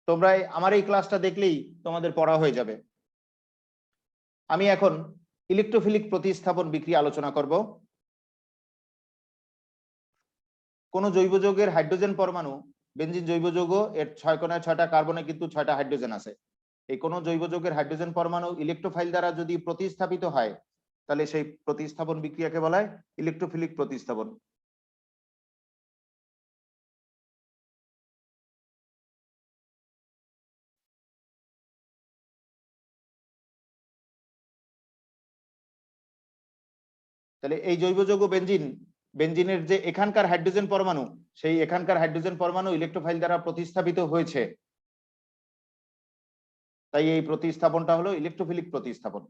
তোমরা আমার এই ক্লাসটা দেখলেই তোমাদের পড়া হয়ে যাবে। আমি এখন ইলেকট্রোফিলিক প্রতিস্থাপন বিক্রিয়া আলোচনা করব। কোন জৈব যৌগের হাইড্রোজেন পরমাণু, বেনজিন জৈব যৌগ, এর 6 কোণায় 6টা কার্বনে কিন্তু 6টা হাইড্রোজেন আছে। এই কোন জৈব যৌগের হাইড্রোজেন পরমাণু ইলেকট্রোফাইল দ্বারা যদি প্রতিস্থাপিত হয়, তাহলে সেই প্রতিস্থাপন বিক্রিয়াকে বলা হয় ইলেকট্রোফিলিক প্রতিস্থাপন। তাহলে এই জৈব যৌগ বেনজিনের যে এখানকার হাইড্রোজেন পরমাণু, সেই এখানকার হাইড্রোজেন পরমাণু ইলেকট্রোফাইল দ্বারা প্রতিস্থাপিত হয়েছে, তাই এই প্রতিস্থাপনটা হলো ইলেকট্রোফিলিক প্রতিস্থাপন।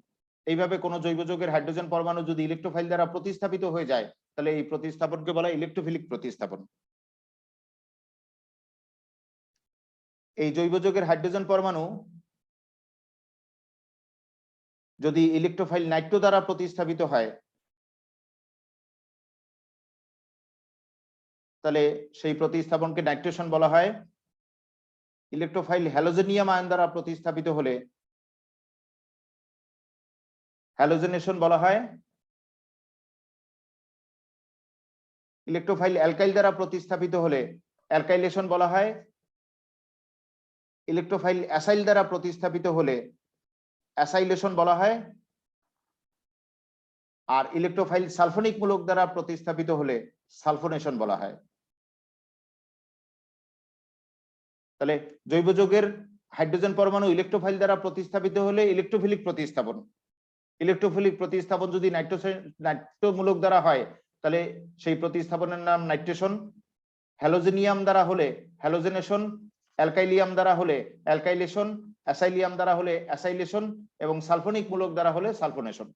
এইভাবে কোন জৈব যৌগের হাইড্রোজেন পরমাণু যদি ইলেকট্রোফাইল দ্বারা প্রতিস্থাপিত হয়ে যায়, তাহলে এই প্রতিস্থাপনকে বলা হয় ইলেকট্রোফিলিক প্রতিস্থাপন। এই জৈব যৌগের হাইড্রোজেন পরমাণু যদি ইলেকট্রোফাইল নাইট্রো দ্বারা প্রতিস্থাপিত হয়, তাহলে সেই প্রতিস্থাপনকে নাইট্রেশন বলা হয়। ইলেকট্রোফাইল হ্যালোজেনিয়াম আয়ন দ্বারা প্রতিস্থাপিত হলে হ্যালোজেনেশন বলা হয়। ইলেকট্রোফাইল অ্যালকাইল দ্বারা প্রতিস্থাপিত হলে অ্যালকাইলেশন বলা হয়। ইলেকট্রোফাইল অ্যাসাইল দ্বারা প্রতিস্থাপিত হলে অ্যাসাইলেশন বলা হয়। আর ইলেকট্রোফাইল সালফোনিক মূলক দ্বারা প্রতিস্থাপিত হলে সালফোনেশন বলা হয়। তাহলে জৈব যৌগের হাইড্রোজেন পরমাণু ইলেকট্রোফাইল দ্বারা প্রতিস্থাপিত হলে ইলেকট্রোফিলিক প্রতিস্থাপন। ইলেকট্রোফিলিক প্রতিস্থাপন যদি নাইট্রো মূলক দ্বারা হয়, তাহলে সেই প্রতিস্থাপনের নাম নাইট্রেশন। হ্যালোজেনিয়াম দ্বারা হলে হ্যালোজেনেশন, অ্যালকাইলিয়াম দ্বারা হলে অ্যালকাইলেশন, অ্যাসাইলিয়াম দ্বারা হলে অ্যাসাইলেশন এবং সালফোনিক মূলক দ্বারা হলে সালফোনেশন।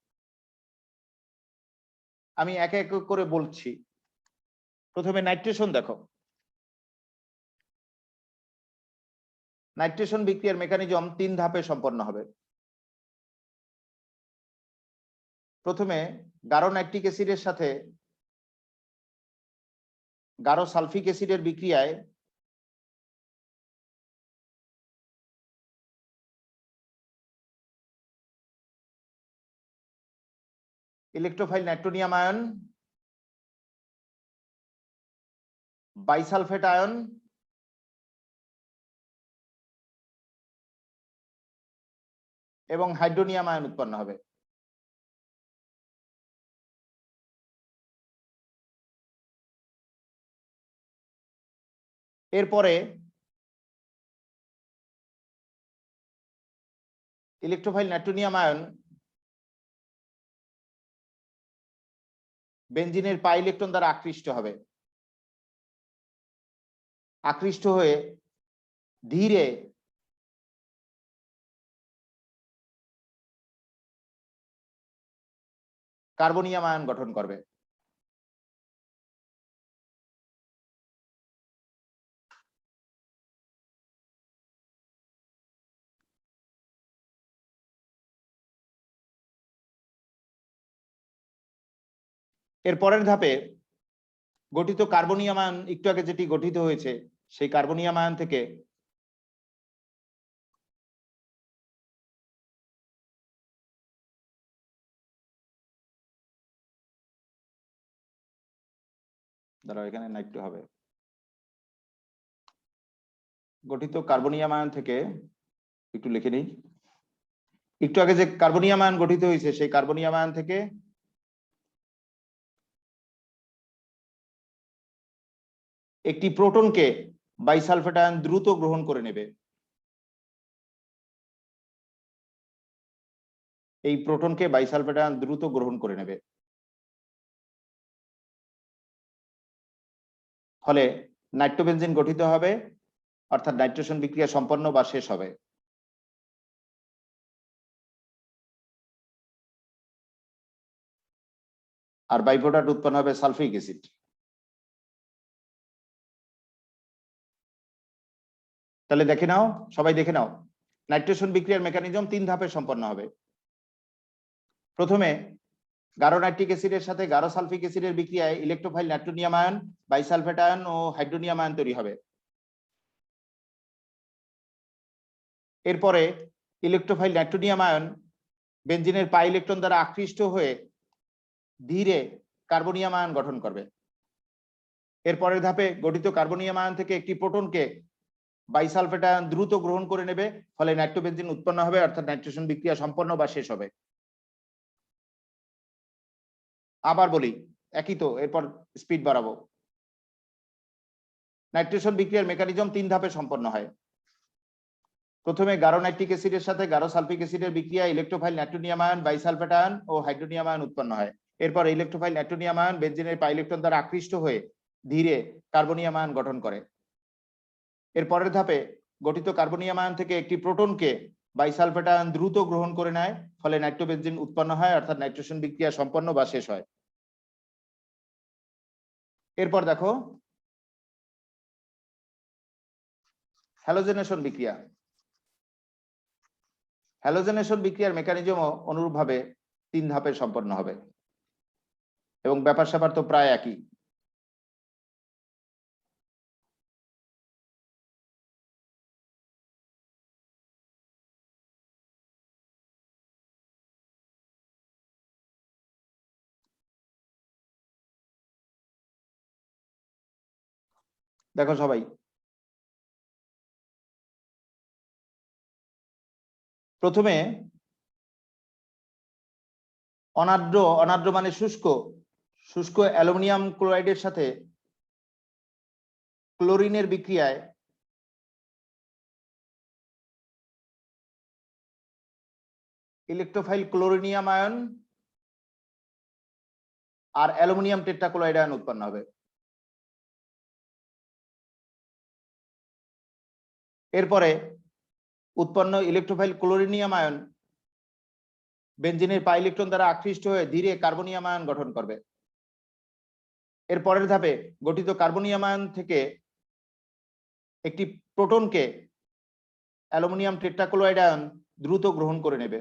আমি এক এক করে বলছি। প্রথমে নাইট্রেশন দেখো। নাইট্রেশন বিক্রিয়ার মেকানিজম 3 ধাপে সম্পন্ন হবে। প্রথমে গাঢ় নাইট্রিক অ্যাসিডের সাথে গাঢ় সালফিক অ্যাসিডের বিক্রিয়ায় electrophile nitronium ion, bisulphate ion এবং হাইড্রোনিয়াম আয়ন উৎপন্ন হবে। এরপরে ইলেকট্রোফাইল নাইট্রোনিয়াম আয়ন বেনজিনের পাই ইলেকট্রন দ্বারা আকৃষ্ট হবে। আকৃষ্ট হয়ে ধীরে কার্বনিয়াম আয়ন গঠন করবে। এর পরের ধাপে গঠিত কার্বনিয়াম আয়ন, একটু আগে যেটি গঠিত হয়েছে, সেই কার্বনিয়াম আয়ন থেকে দাঁড়াও, এখানে নাইট্রো হবে। গঠিত কার্বনিয়াম আয়ন থেকে একটু লিখে নিই। একটু আগে যে কার্বনিয়াম আয়ন গঠিত হয়েছে, সেই কার্বনিয়াম আয়ন থেকে একটি প্রোটনকে বাইসালফেট আয়ন দ্রুত গ্রহণ করে নেবে। এই প্রোটনকে বাইসালফেট আয়ন দ্রুত গ্রহণ করে নেবে, ফলে নাইট্রোবেনজিন গঠিত হবে, অর্থাৎ নাইট্রেশন বিক্রিয়া সম্পন্ন বা শেষ হবে। আর বাই প্রোডাক্ট উৎপন্ন হবে সালফিক অ্যাসিড। তাহলে দেখে নাও, সবাই দেখে নাও, নাইট্রেশন বিক্রিয়ার মেকানিজম 3 ধাপে সম্পন্ন হবে। প্রথমে গাঢ় নাইট্রিক অ্যাসিডের সাথে গাঢ় সালফিক অ্যাসিডের বিক্রিয়ায় electrophile nitronium ion, bisulphate ion ও হাইড্রোনিয়াম আয়ন তৈরি হবে। এরপরে ইলেকট্রোফাইল নাইট্রোনিয়াম আয়ন বেনজিনের পাই ইলেকট্রন দ্বারা আকৃষ্ট হয়ে ধীরে কার্বনিয়াম আয়ন গঠন করবে। এরপরের ধাপে গঠিত কার্বনিয়াম আয়ন থেকে একটি প্রোটনকে বাইসালফেট আয়ন দ্রুত গ্রহণ করে নেবে, ফলে নাইট্রোবেনজিন উৎপন্ন হবে, অর্থাৎ নাইট্রেশন বিক্রিয়া সম্পন্ন বা শেষ হবে। আবার বলি, একই তো, এরপর স্পিড বাড়াবো। নাইট্রেশন বিক্রিয়ার মেকানিজম 3 ধাপে সম্পন্ন হয়। প্রথমে গাঢ় নাইট্রিক অ্যাসিডের সাথে গাঢ় সালফিক অ্যাসিডের বিক্রিয়া electrophile nitronium ion, bisulphate ion ও হাইড্রোনিয়াম আয়ন উৎপন্ন হয়। এরপর ইলেকট্রোফাইল নাইট্রোনিয়াম আয়ন বেনজিনের পাই ইলেকট্রন দ্বারা আকৃষ্ট হয়ে ধীরে কার্বনিয়াম আয়ন গঠন করে। এর পরের ধাপে গঠিত কার্বনিয়াম আয়ন থেকে একটি প্রোটনকে বাইসালফেট আয়ন দ্রুত গ্রহণ করে নেয়, ফলে নাইট্রোবেনজিন উৎপন্ন হয়, অর্থাৎ নাইট্রেশন বিক্রিয়া সম্পন্ন বা শেষ হয়। এরপর দেখো হ্যালোজেনেশন বিক্রিয়া। হ্যালোজেনেশন বিক্রিয়ার মেকানিজমও অনুরূপভাবে 3 ধাপে সম্পন্ন হবে এবং ব্যাপার স্যাপার তো প্রায় একই। দেখো সবাই, প্রথমে অনার্দ্র মানে শুষ্ক অ্যালুমিনিয়াম ক্লোরাইডের সাথে ক্লোরিনের বিক্রিয়ায় ইলেকট্রোফাইল ক্লোরিনিয়াম আয়ন আর অ্যালুমিনিয়াম টেট্রাক্লোরাইড আয়ন উৎপন্ন হবে। এরপরে উৎপন্ন ইলেকট্রোফাইল ক্লোরিনিয়াম আয়ন বেনজিনের পাই ইলেকট্রন দ্বারা আকৃষ্ট হয়ে ধীরে কার্বনিয়াম আয়ন গঠন করবে। এর পরের ধাপে গঠিত কার্বনিয়াম আয়ন থেকে একটি প্রোটনকে অ্যালুমিনিয়াম টেট্রাক্লোরাইড আয়ন দ্রুত গ্রহণ করে নেবে,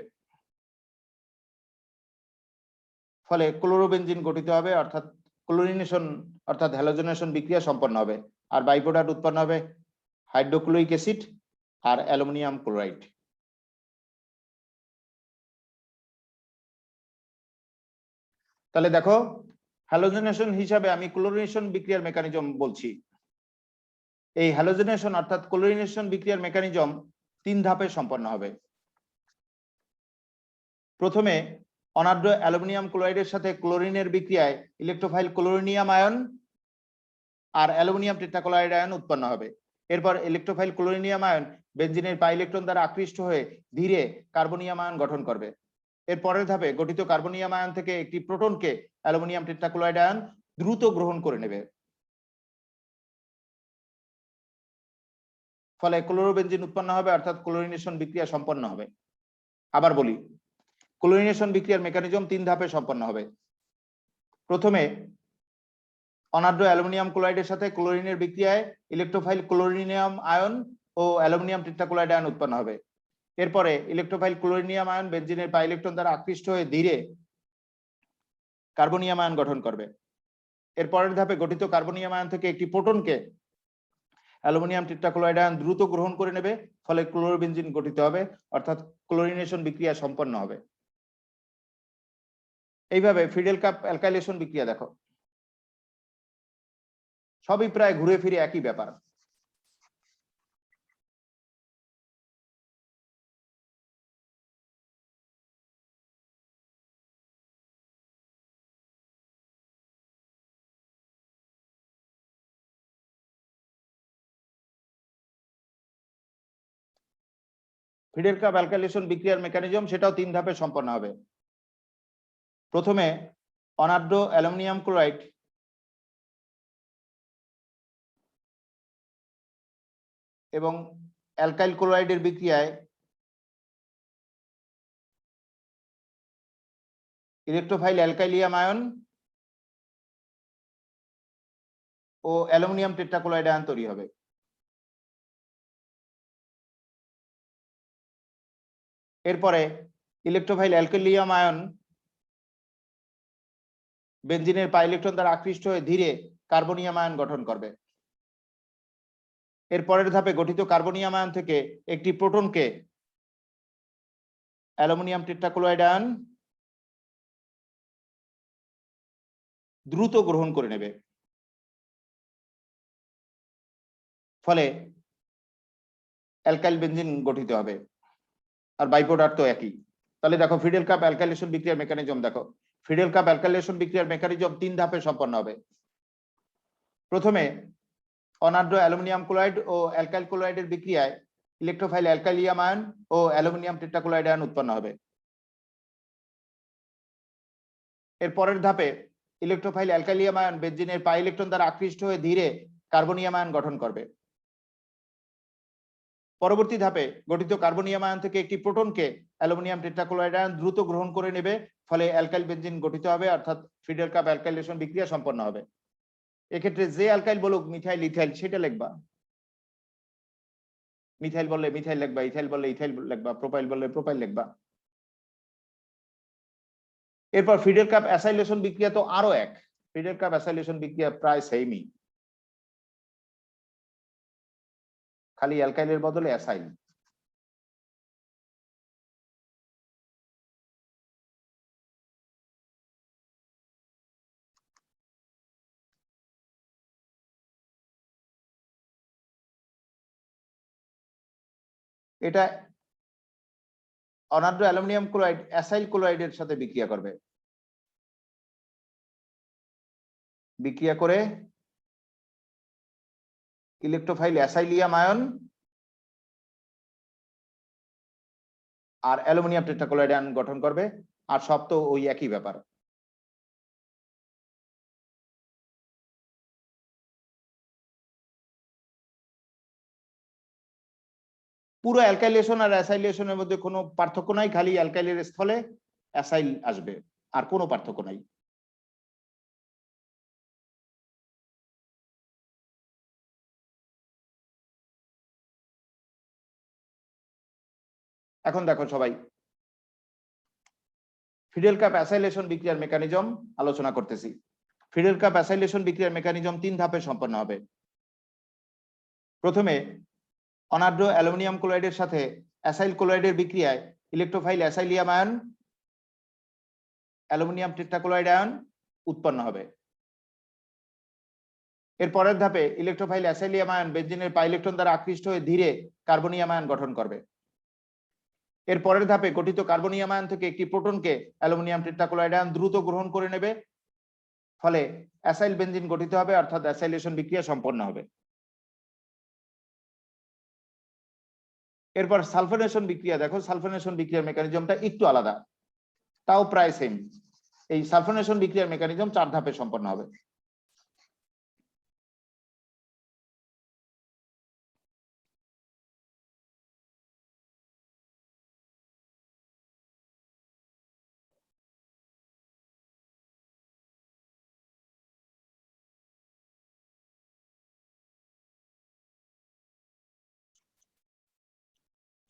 ফলে ক্লোরোবেনজিন গঠিত হবে, অর্থাৎ ক্লোরিনেশন অর্থাৎ হ্যালোজেনেশন বিক্রিয়া সম্পন্ন হবে। আর বাই প্রোডাক্ট উৎপন্ন হবে হাইড্রোক্লোরিক অ্যাসিড আর অ্যালুমিনিয়াম ক্লোরাইড। তাহলে দেখো, হ্যালোজেনেশন হিসাবে আমি ক্লোরিনেশন বিক্রিয়ার মেকানিজম বলছি। এই হ্যালোজেনেশন অর্থাৎ ক্লোরিনেশন বিক্রিয়ার মেকানিজম 3 ধাপে সম্পন্ন হবে। প্রথমে অনার্দ্র অ্যালুমিনিয়াম ক্লোরাইডের সাথে ক্লোরিনের বিক্রিয়ায় ইলেকট্রোফাইল ক্লোরিনিয়াম আয়ন আর অ্যালুমিনিয়াম টেট্রাক্লোরাইড আয়ন উৎপন্ন হবে। এরপর ইলেকট্রোফাইল ক্লোরিনিয়াম আয়ন বেনজিনের পাই ইলেকট্রন দ্বারা আকৃষ্ট হয়ে ধীরে কার্বনিয়াম আয়ন গঠন করবে। এর পরের ধাপে গঠিত কার্বনিয়াম আয়ন থেকে একটি প্রোটনকে অ্যালুমিনিয়াম টেট্রাক্লোরাইড আয়ন দ্রুত গ্রহণ করে নেবে, ফলে ক্লোরোবেনজিন উৎপন্ন হবে, অর্থাৎ ক্লোরিনেশন বিক্রিয়া সম্পন্ন হবে। আবার বলি, ক্লোরিনেশন বিক্রিয়ার মেকানিজম 3 ধাপে সম্পন্ন হবে। প্রথমে অনার্দ্র অ্যালুমিনিয়াম ক্লোরাইডের সাথে ক্লোরিনের বিক্রিয়ায় ইলেকট্রোফাইল ক্লোরিনিয়াম আয়ন ও অ্যালুমিনিয়াম টেট্রাক্লোরাইড আয়ন উৎপন্ন হবে। এরপরে ইলেকট্রোফাইল ক্লোরিনিয়াম আয়ন বেনজিনের পাই ইলেকট্রন দ্বারা আকৃষ্ট হয়ে ধীরে কার্বনিয়াম আয়ন গঠন করবে। এর পরের ধাপে গঠিত কার্বনিয়াম আয়ন থেকে একটি প্রোটনকে অ্যালুমিনিয়াম টেট্রাক্লোরাইড আয়ন দ্রুত গ্রহণ করে নেবে, ফলে ক্লোরোবেনজিন গঠিত হবে, অর্থাৎ ক্লোরিনেশন বিক্রিয়া সম্পন্ন হবে। এইভাবে ফিডেল কাপ অ্যালকাইলেশন বিক্রিয়া দেখো, সবই প্রায় ঘুরে ফিরে একই ব্যাপার। ফিডেল কাপ অ্যালকাইলেশন বিক্রিয়ার মেকানিজম সেটাও 3 ধাপে সম্পন্ন হবে। প্রথমে অনার্দ্র অ্যালুমিনিয়াম ক্লোরাইড এবং অ্যালকাইল ক্লোরাইডের বিক্রিয়ায় ইলেকট্রোফাইল অ্যালকাইলিয়াম আয়ন ও অ্যালুমিনিয়াম টেট্রাক্লোরাইড আয়ন তৈরি হবে। এরপরে ইলেকট্রোফাইল অ্যালকাইলিয়াম আয়ন বেনজিনের পাই ইলেকট্রন দ্বারা আকৃষ্ট হয়ে ধীরে কার্বনিয়াম আয়ন গঠন করবে। এর পরের ধাপে গঠিত কার্বনিয়াম আয়ন থেকে একটি প্রোটনকে অ্যালুমিনিয়াম টেট্রাক্লোরাইড আয়ন দ্রুত গ্রহণ করে নেবে, ফলে অ্যালকাইল বেনজিন গঠিত হবে। আর বাই প্রোডাক্ট তো একই। তাহলে দেখো ফিডেল কাপ অ্যালকাইলেশন বিক্রিয়ার মেকানিজম দেখো। ফিডেল কাপ অ্যালকাইলেশন বিক্রিয়ার মেকানিজম 3 ধাপে সম্পন্ন হবে। প্রথমে অনার্দ্র অ্যালুমিনিয়াম ক্লোরাইড ও অ্যালকাইল ক্লোরাইডের বিক্রিয়ায় ইলেকট্রোফাইল অ্যালকাইলিয়াম আয়ন ও অ্যালুমিনিয়াম টেট্রাক্লোরাইড আয়ন উৎপন্ন হবে। এর পরের ধাপে ইলেকট্রোফাইল অ্যালকাইলিয়াম আয়ন বেনজিনের পাই ইলেকট্রন দ্বারা আকৃষ্ট হয়ে ধীরে কার্বনিয়াম আয়ন গঠন করবে। পরবর্তী ধাপে গঠিত কার্বনিয়াম আয়ন থেকে একটি প্রোটনকে অ্যালুমিনিয়াম টেট্রাক্লোরাইড আয়ন দ্রুত গ্রহণ করে নেবে, ফলে অ্যালকাইল বেনজিন গঠিত হবে, অর্থাৎ ফিডেল কাপ অ্যালকাইলেশন বিক্রিয়া সম্পন্ন হবে। এক্ষেত্রে যে অ্যালকাইল বলুক, মিথাইল ইথাইল সেটা লিখবা। মিথাইল বললে মিথাইল লিখবা, ইথাইল বললে ইথাইল লিখবা, প্রোপাইল বললে প্রোপাইল লিখবা। এরপর ফিডেল কাপ অ্যাসাইলেশন বিক্রিয়া তো আরো এক। ফিডেল কাপ অ্যাসাইলেশন বিক্রিয়া প্রায় সেমই, খালি অ্যালকাইলের বদলে অ্যাসাইল। এটা অনার্দ্র অ্যালুমিনিয়াম ক্লোরাইড অ্যাসাইল ক্লোরাইডের সাথে বিক্রিয়া করবে, বিক্রিয়া করে ইলেকট্রোফাইল অ্যাসাইলিয়াম আয়ন আর অ্যালুমিনিয়াম টেট্রাক্লোরাইড আয়ন গঠন করবে। আর সব তো ওই একই ব্যাপার। পুরো অ্যালকাইলেশন আর অ্যাসাইলেশনের মধ্যে কোনো পার্থক্য নাই, খালি অ্যালকাইলের স্থলে অ্যাসাইল আসবে, আর কোনো পার্থক্য নাই। এখন দেখো সবাই ফিডেল কাপ অ্যাসাইলেশন বিক্রিয়ার মেকানিজম আলোচনা করতেছি। ফিডেল কাপ অ্যাসাইলেশন বিক্রিয়ার মেকানিজম 3 ধাপে সম্পন্ন হবে। প্রথমে অনার্দ্র অ্যালুমিনিয়াম ক্লোরাইডের সাথে অ্যাসাইল ক্লোরাইডের বিক্রিয়ায় electrophile acylium ion aluminium tetrachloride ion উৎপন্ন হবে। এর পরের ধাপে ইলেকট্রোফাইল অ্যাসাইলিয়াম আয়ন বেনজিনের পাই ইলেকট্রন দ্বারা আকৃষ্ট হয়ে ধীরে কার্বনিয়াম আয়ন গঠন করবে। এর পরের ধাপে গঠিত কার্বনিয়াম আয়ন থেকে একটি প্রোটনকে অ্যালুমিনিয়াম টেট্রাক্লোরাইড আয়ন দ্রুত গ্রহণ করে নেবে, ফলে অ্যাসাইল বেনজিন গঠিত হবে, অর্থাৎ অ্যাসাইলেশন বিক্রিয়া সম্পন্ন হবে। এরপর সালফোনেশন বিক্রিয়া দেখো। সালফোনেশন বিক্রিয়ার মেকানিজমটা একটু আলাদা, তাও প্রায় সেম। এই সালফোনেশন বিক্রিয়ার মেকানিজম 4 ধাপে সম্পন্ন হবে।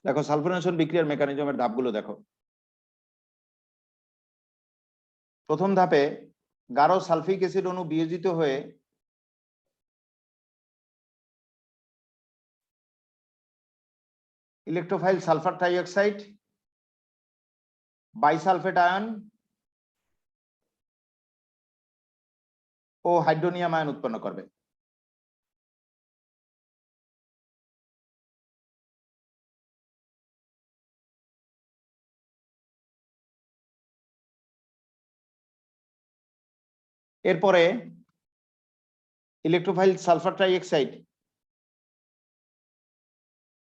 দেখো সালফোনেশন বিক্রিয়ার মেকানিজমের ধাপগুলো দেখো। প্রথম ধাপে গাঢ় সালফিক অ্যাসিড অণু বিয়োজিত হয়ে electrophile sulphur trioxide, bisulphate ion ও হাইড্রোনিয়াম আয়ন উৎপন্ন করবে। এরপরে ইলেকট্রোফাইল সালফার ট্রাইঅক্সাইড,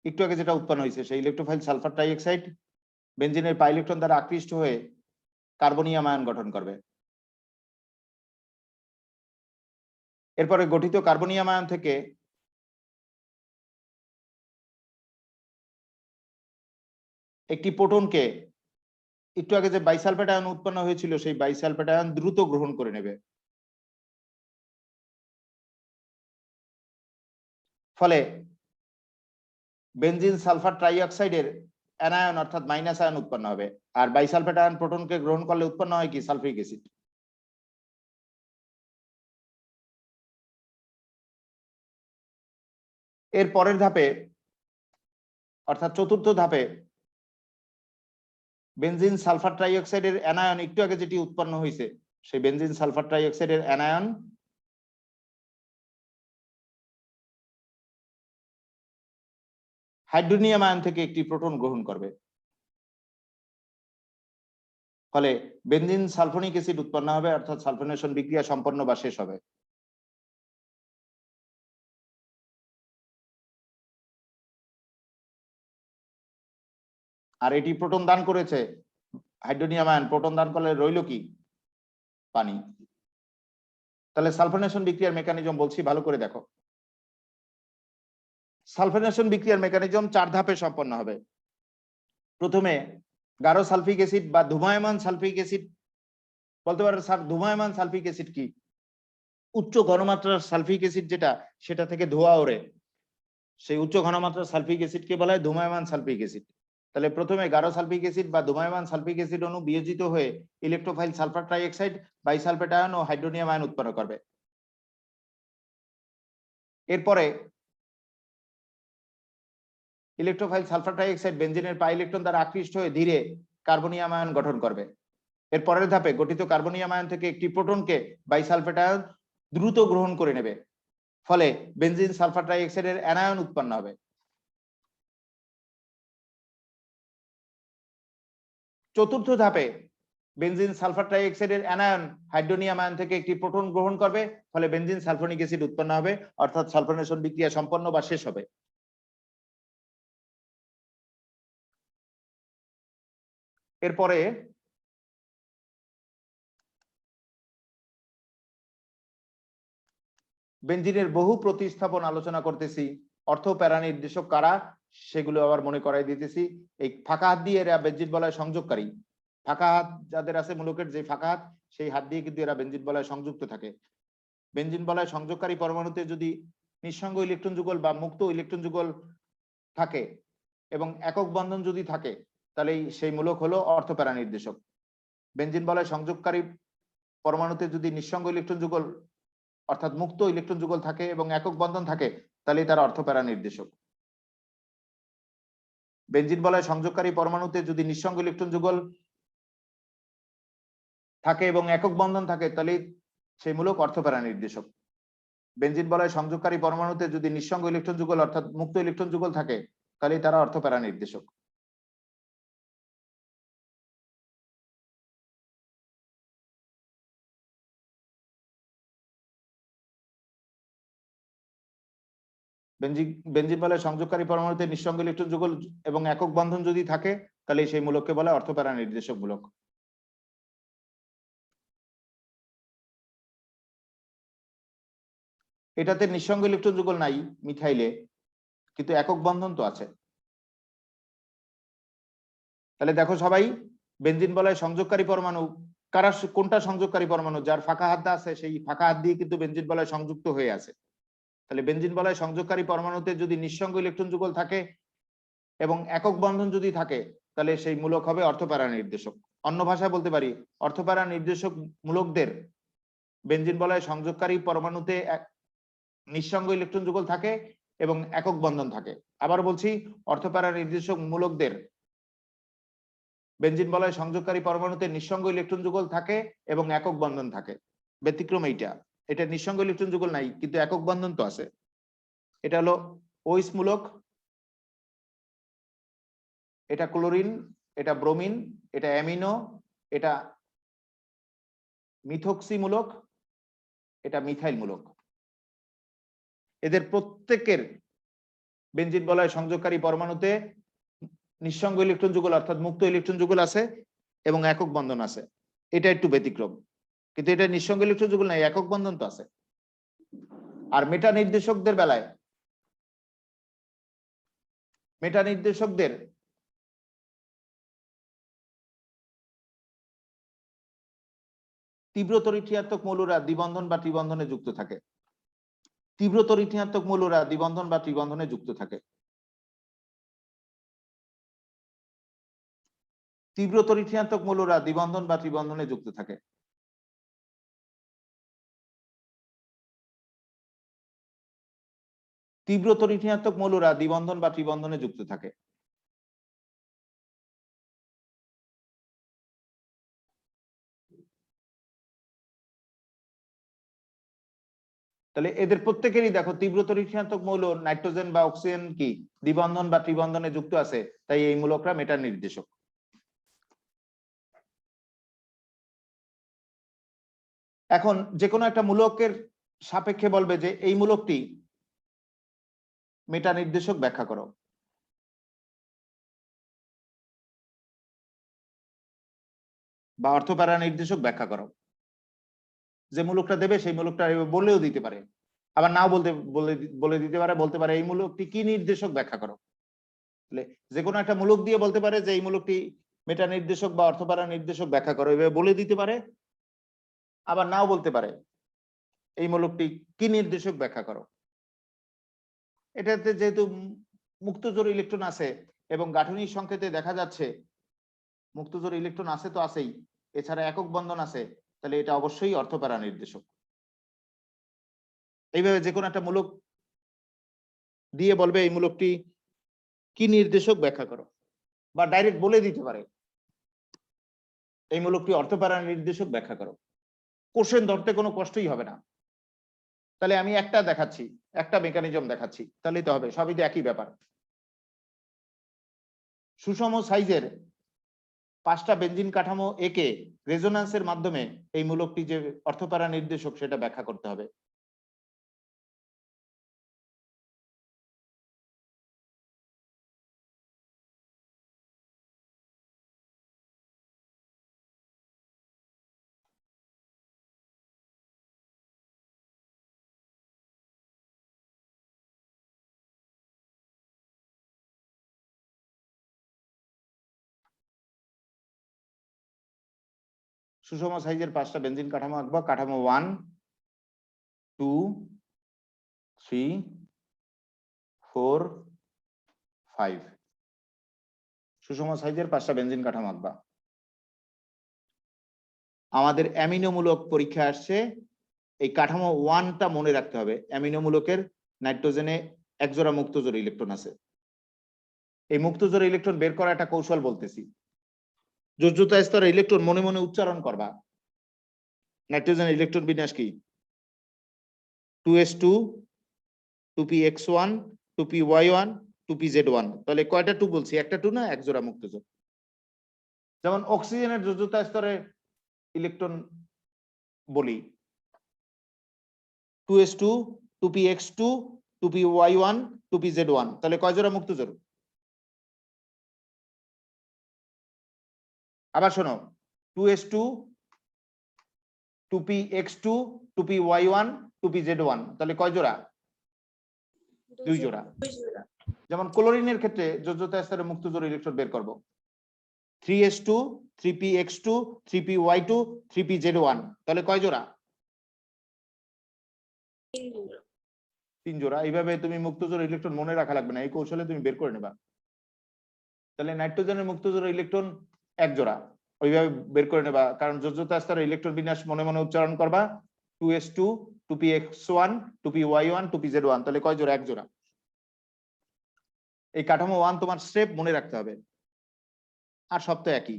একটু আগে যেটা উৎপন্ন হয়েছে সেই ইলেকট্রোফাইল সালফার ট্রাইঅক্সাইড বেনজিনের পাই ইলেকট্রন দ্বারা আকৃষ্ট হয়ে কার্বনিয়াম আয়ন গঠন করবে। এরপরে গঠিত কার্বনিয়াম আয়ন থেকে একটি প্রোটনকে, একটু আগে যে বাইসালফেট আয়ন উৎপন্ন হয়েছিল সেই বাইসালফেট আয়ন দ্রুত গ্রহণ করে নেবে, ফলে বেনজিন সালফার ট্রাইঅক্সাইডের অ্যানায়ন অর্থাৎ মাইনাস আয়ন উৎপন্ন হবে। আর বাইসালফেট আয়ন প্রোটনকে গ্রহণ করলে উৎপন্ন হয় কি? সালফিক অ্যাসিড। এর পরের ধাপে অর্থাৎ চতুর্থ ধাপে বেনজিন সালফার ট্রাইঅক্সাইডের অ্যানায়ন একটু আগে যেটি উৎপন্ন হয়েছে, সেই বেনজিন সালফার ট্রাইঅক্সাইডের অ্যানায়ন হাইড্রোনিয়াম আয়ন থেকে একটি প্রোটন গ্রহণ করবে, ফলে বেনজিন সালফোনিক অ্যাসিড উৎপন্ন হবে, অর্থাৎ সালফোনেশন বিক্রিয়া সম্পন্ন বা শেষ হবে। আর এটি প্রোটন দান করেছে, হাইড্রোনিয়াম আয়ন প্রোটন দান করলে রইল কি? পানি। তাহলে সালফোনেশন বিক্রিয়ার মেকানিজম বলছি, ভালো করে দেখো। সালফোনেশন বিক্রিয়ার মেকানিজম 4 ধাপে সম্পন্ন হবে। প্রথমে গাঢ় সালফিক অ্যাসিড বা ধূমায়মান সালফিক অ্যাসিড, বলতে পারো স্যার ধূমায়মান সালফিক অ্যাসিড কি? উচ্চ ঘনমাত্রার সালফিক অ্যাসিড যেটা, সেটা থেকে ধোঁয়া ওড়ে, সেই উচ্চ ঘনমাত্রার সালফিক অ্যাসিডকে বলা হয় ধূমায়মান সালফিক অ্যাসিড। তাহলে প্রথমে গাঢ় সালফিক অ্যাসিড বা ধূমায়মান সালফিক অ্যাসিড অণু বিয়োজিত হয়ে electrophile sulphur trioxide, bisulphate ion ও হাইড্রোনিয়াম আয়ন উৎপন্ন করবে। এরপরে ইলেকট্রোফাইল সালফার ট্রাইঅক্সাইড বেনজিনের পাই ইলেকট্রন দ্বারা আকৃষ্ট হয়ে ধীরে কার্বনিয়াম আয়ন গঠন করবে। এর পরের ধাপে গঠিত কার্বনিয়াম আয়ন থেকে একটি প্রোটনকে বাইসালফেট আয়ন দ্রুত গ্রহণ করে নেবে, ফলে বেনজিন সালফার ট্রাইঅক্সাইডের অ্যানায়ন উৎপন্ন হবে। চতুর্থ ধাপে বেনজিন সালফার ট্রাইঅক্সাইডের অ্যানায়ন হাইড্রোনিয়াম আয়ন থেকে একটি প্রোটন গ্রহণ করবে, ফলে বেনজিন সালফোনিক অ্যাসিড উৎপন্ন হবে, অর্থাৎ সালফোনেশন বিক্রিয়া সম্পন্ন বা শেষ হবে। এরপরে বেনজিনের বহু প্রতিস্থাপন আলোচনা করতেছি। অর্থ প্যারা নির্দেশক কারা, সেগুলো আবার মনে করাই দিতেছি। এই ফাঁকা হাত দিয়ে এরা বেনজিন বলয় সংযোগকারী। ফাঁকা হাত যাদের আছে মূলকের, যে ফাঁকা হাত, সেই হাত দিয়ে কিন্তু এরা বেনজিন বলয় সংযুক্ত থাকে। বেনজিন বলয় সংযোগকারী পরমাণুতে যদি নিঃসঙ্গ ইলেকট্রন যুগল বা মুক্ত ইলেকট্রন যুগল থাকে এবং একক বন্ধন যদি থাকে, তাহলে সেই মূলক হলো অর্থ প্যারা নির্দেশক। বেনজিন বলয় সংযোগকারী পরমাণুতে যদি নিঃসঙ্গ ইলেকট্রন যুগল অর্থাৎ মুক্ত ইলেকট্রন যুগল থাকে এবং একক বন্ধন থাকে, তাহলে তার অর্থ প্যারা নির্দেশক। বেনজিন বলয় সংযোগকারী পরমাণুতে যদি নিঃসঙ্গ ইলেকট্রন যুগল থাকে এবং একক বন্ধন থাকে, তাহলে সেই মূলক অর্থ প্যারা নির্দেশক। বেনজিন বলয় সংযোগকারী পরমাণুতে যদি নিঃসঙ্গ ইলেকট্রন যুগল অর্থাৎ মুক্ত ইলেকট্রন যুগল থাকে, তাহলে তারা অর্থ প্যারা নির্দেশক। বেনজিন বলয় সংযোগকারী পরমাণুতে নিঃসঙ্গ ইলেকট্রন যুগল এবং একক বন্ধন যদি থাকে, তাহলে সেই মূলককে বলে অর্থ প্যারা নির্দেশক মূলক। এটাতে নিঃসঙ্গ ইলেকট্রন যুগল নাই মিথাইলে, কিন্তু একক বন্ধন তো আছে। তাহলে দেখো সবাই, বেনজিন বলয় সংযোগকারী পরমাণু কারা, কোনটা সংযোগকারী পরমাণু? যার ফাঁকা হাত আছে, সেই ফাঁকা হাত দিয়ে কিন্তু বেনজিন বলয় সংযুক্ত হয়ে আছে। তাহলে বেনজিন বলয় সংযোগকারী পরমাণুতে যদি নিঃসঙ্গ ইলেকট্রন যুগল থাকে এবং একক বন্ধন যদি থাকে, তাহলে সেই মূলক হবে অর্থ প্যারা নির্দেশক। অন্য ভাষায় বলতে পারি, অর্থ প্যারা নির্দেশক মূলকদের বেনজিন বলয় সংযোগকারী পরমাণুতে নিঃসঙ্গ ইলেকট্রন যুগল থাকে এবং একক বন্ধন থাকে। আবার বলছি, অর্থ প্যারা নির্দেশক মূলকদের বেনজিন বলয় সংযোগকারী পরমাণুতে নিঃসঙ্গ ইলেকট্রন যুগল থাকে এবং একক বন্ধন থাকে। ব্যতিক্রম এইটা, এটা নিঃসঙ্গ ইলেকট্রন যুগল নাই কিন্তু একক বন্ধন তো আছে। এটা হলো ওইস মূলক, এটা ক্লোরিন, এটা ব্রোমিন, এটা অ্যামিনো, এটা মিথক্সি মূলক, এটা মিথাইল মূলক। এদের প্রত্যেকের বেনজিন বলয় সংযোগকারী পরমাণুতে নিঃসঙ্গ ইলেকট্রন যুগল অর্থাৎ মুক্ত ইলেকট্রন যুগল আছে এবং একক বন্ধন আছে। এটা একটু ব্যতিক্রম, কিন্তু এটা নিঃসঙ্গ ইলেকট্রন যুগল নাই, একক বন্ধন তো আছে। আর মেটা নির্দেশকদের বেলায়, মেটা নির্দেশকদের তীব্র তড়িৎ-ঋণাত্মক মৌলরা দ্বিবন্ধন বা ত্রিবন্ধনে যুক্ত থাকে। তীব্র তড়িৎ-ঋণাত্মক মৌলরা দ্বিবন্ধন বা ত্রিবন্ধনে যুক্ত থাকে। তীব্র তড়িৎ-ঋণাত্মক মৌলরা দ্বিবন্ধন বা ত্রিবন্ধনে যুক্ত থাকে। তীব্র তড়িৎ-ঋণাত্মক মৌলরা দ্বিবন্ধন বা ত্রিবন্ধনে যুক্ত থাকে। তাহলে এদের প্রত্যেকেরই দেখো তীব্রতা ঋণাত্মক মৌল নাইট্রোজেন বা অক্সিজেন কি দ্বিবন্ধন বা ত্রিবন্ধনে যুক্ত আছে, তাই এই মূলকরা মেটা নির্দেশক। এখন যে কোনো একটা মূলকের সাপেক্ষে বলবে যে এই মূলকটি মেটা নির্দেশক ব্যাখ্যা করো। বা অর্থপ্যারা নির্দেশক ব্যাখ্যা করো। যে মূলকটা দেবে সেই মূলকটা বলেও দিতে পারে, আবার নাও বলে দিতে পারে, বলতে পারে এই মূলকটি কি নির্দেশক ব্যাখ্যা করো। যে কোনো একটা মূলক দিয়ে বলতে পারে যে এই মূলকটি মেটা নির্দেশক বা অর্থপ্যারা নির্দেশক ব্যাখ্যা করো, এভাবে বলে দিতে পারে। আবার নাও বলতে পারে এই মূলকটি কি নির্দেশক ব্যাখ্যা করো। এটাতে যেহেতু মুক্তজোড় ইলেকট্রন আছে এবং গাঠনিক সংকেতে দেখা যাচ্ছে মুক্তজোড় ইলেকট্রন আছে তো আছেই, এছাড়া একক বন্ধন আছে, তাহলে এটা অবশ্যই অর্থপ্যারা নির্দেশক। এইভাবে যে কোনো একটা মূলক দিয়ে বলবে এই মূলকটি কি নির্দেশক ব্যাখ্যা করো, বা ডাইরেক্ট বলে দিতে পারে এই মূলকটি অর্থপ্যারা নির্দেশক ব্যাখ্যা করো। কোশ্চেন ধরতে কোনো কষ্টই হবে না। তাহলে আমি একটা দেখাচ্ছি, একটা মেকানিজম দেখাচ্ছি, তাহলেই তো হবে, সবই তো একই ব্যাপার। সুষম সাইজের 5টা বেঞ্জিন কাঠামো একে রেজোন্যান্সের মাধ্যমে এই মূলকটি যে অর্থপ্যারা নির্দেশক সেটা ব্যাখ্যা করতে হবে। সুষম সাইজের 5টা বেঞ্জিন কাঠামো আঁকবো। কাঠামো 1, 2, 3, 4, 5। সুষম সাইজের 5টা বেঞ্জিন কাঠামো আঁকবা। আমাদের অ্যামিনোমূলক পরীক্ষা আসছে, এই কাঠামো 1টা মনে রাখতে হবে। অ্যামিনোমূলকের নাইট্রোজেনে একজোড়া মুক্তজোড় ইলেকট্রন আছে। এই মুক্তজোড় ইলেকট্রন বের করা একটা কৌশল বলতেছি। যোজ্যতা স্তরে ইলেকট্রন মনে মনে উচ্চারণ করবা। নাইট্রোজেন ইলেকট্রন বিন্যাস কি? 2s2, 2px1, 2py1, 2pz1। তাহলে কয়টা 2 বলছি? একটা 2 না, এক জোড়া মুক্তজোড়। যেমন অক্সিজেনের যোজ্যতা স্তরে ইলেকট্রন বলি 2s2, 2px2, 2py1, 2pz1। তাহলে কয় জোড়া মুক্তজোড়? আবার শোনো, 2s2, 2px2, 2py1, 2pz1। তাহলে কয় জোড়া? 2 জোড়া। যেমন ক্লোরিনের ক্ষেত্রে যোজ্যতা স্তরে মুক্তজোড় ইলেকট্রন বের করব 3s2, 3px2, 3py2, 3pz1। তাহলে কয় জোড়া? 3 জোড়া। এইভাবে তুমি মুক্তজোড় ইলেকট্রন মনে রাখা লাগবে না, এই কৌশলে তুমি বের করে নেবা। তাহলে নাইট্রোজেনের মুক্তজোড় ইলেকট্রন এক জোড়া, ওইভাবে বের করে নেবা, কারণ যোজ্যতা স্তরে ইলেকট্রন বিন্যাস মনে মনে উচ্চারণ করবা 2s2, 2px1, 2py1, 2pz1। তাহলে কয় জোড়া? এক জোড়া। এই কাঠামো 1 তোমার স্টেপ মনে রাখতে হবে, আর সব তো একই।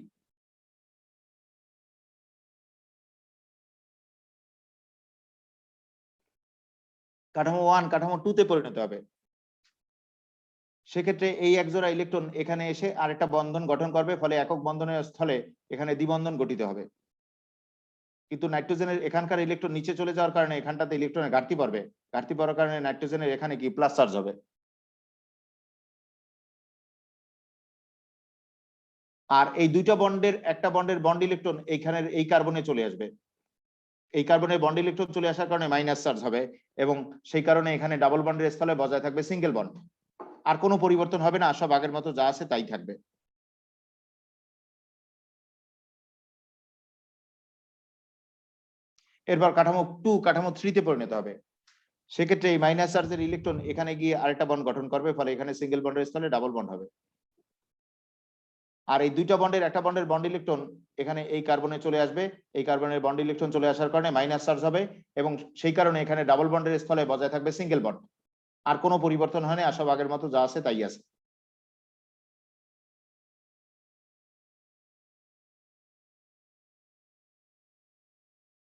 কাঠামো 1 কাঠামো 2 তে পরিণত হবে। সেক্ষেত্রে এই এক জোড়া ইলেকট্রন এখানে এসে আরেকটা বন্ধন গঠন করবে, ফলে একক বন্ধনের স্থলে এখানে দ্বিবন্ধন গঠিত হবে। কিন্তু নাইট্রোজেনের এখানকার ইলেকট্রন নিচে চলে যাওয়ার কারণে এখানটাতে ইলেকট্রনের ঘাটতি পড়বে। ঘাটতি পড়ার কারণে নাইট্রোজেনের এখানে কি প্লাস চার্জ হবে। আর এই দুইটা বন্ডের একটা বন্ডের বন্ড ইলেকট্রন এইখানের এই কার্বনে চলে আসবে। এই কার্বনের বন্ড ইলেকট্রন চলে আসার কারণে মাইনাস চার্জ হবে, এবং সেই কারণে এখানে ডাবল বন্ডের স্থলে বজায় থাকবে সিঙ্গেল বন্ড। আর কোনো পরিবর্তন হবে না, সব আগের মতো যা আছে তাই থাকবে। এরপর কাঠামো 2 কাঠামো 3 তে পরিণত হবে। সেক্ষেত্রে এই মাইনাস চার্জের ইলেকট্রন এখানে গিয়ে আরেকটা বন্ড গঠন করবে, ফলে এখানে সিঙ্গেল বন্ডের স্থলে ডাবল বন্ড হবে। আর এই দুইটা বন্ডের একটা বন্ডের বন্ড ইলেকট্রন এখানে এই কার্বনে চলে আসবে। এই কার্বনের বন্ড ইলেকট্রন চলে আসার কারণে মাইনাস চার্জ হবে, এবং সেই কারণে এখানে ডাবল বন্ডের স্থলে বজায় থাকবে সিঙ্গেল বন্ড। আর কোনো পরিবর্তন হয়নি, আর সব আগের মতো যা আছে তাই আছে।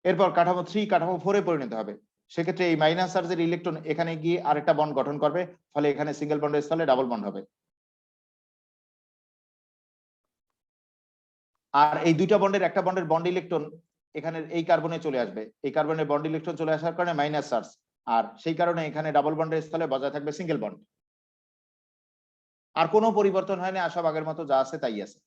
এরপর কাঠামো 3 কাঠামো 4 এ পরিণত হবে। সেক্ষেত্রে এই মাইনাস চার্জের ইলেকট্রন এখানে গিয়ে আরেকটা বন্ড গঠন করবে, ফলে এখানে সিঙ্গেল বন্ডের স্থলে ডাবল বন্ড হবে। আর এই দুইটা বন্ডের একটা বন্ডের বন্ড ইলেকট্রন এখানে এই কার্বনে চলে আসবে, এই কার্বনের বন্ড ইলেকট্রন চলে আসার কারণে মাইনাস চার্জ, আর সেই কারণে এখানে ডাবল বন্ডের স্থলে বজায় থাকবে সিঙ্গেল বন্ড। আর কোনো পরিবর্তন হয়নি, সব আগের মতো যা আছে তাই আছে।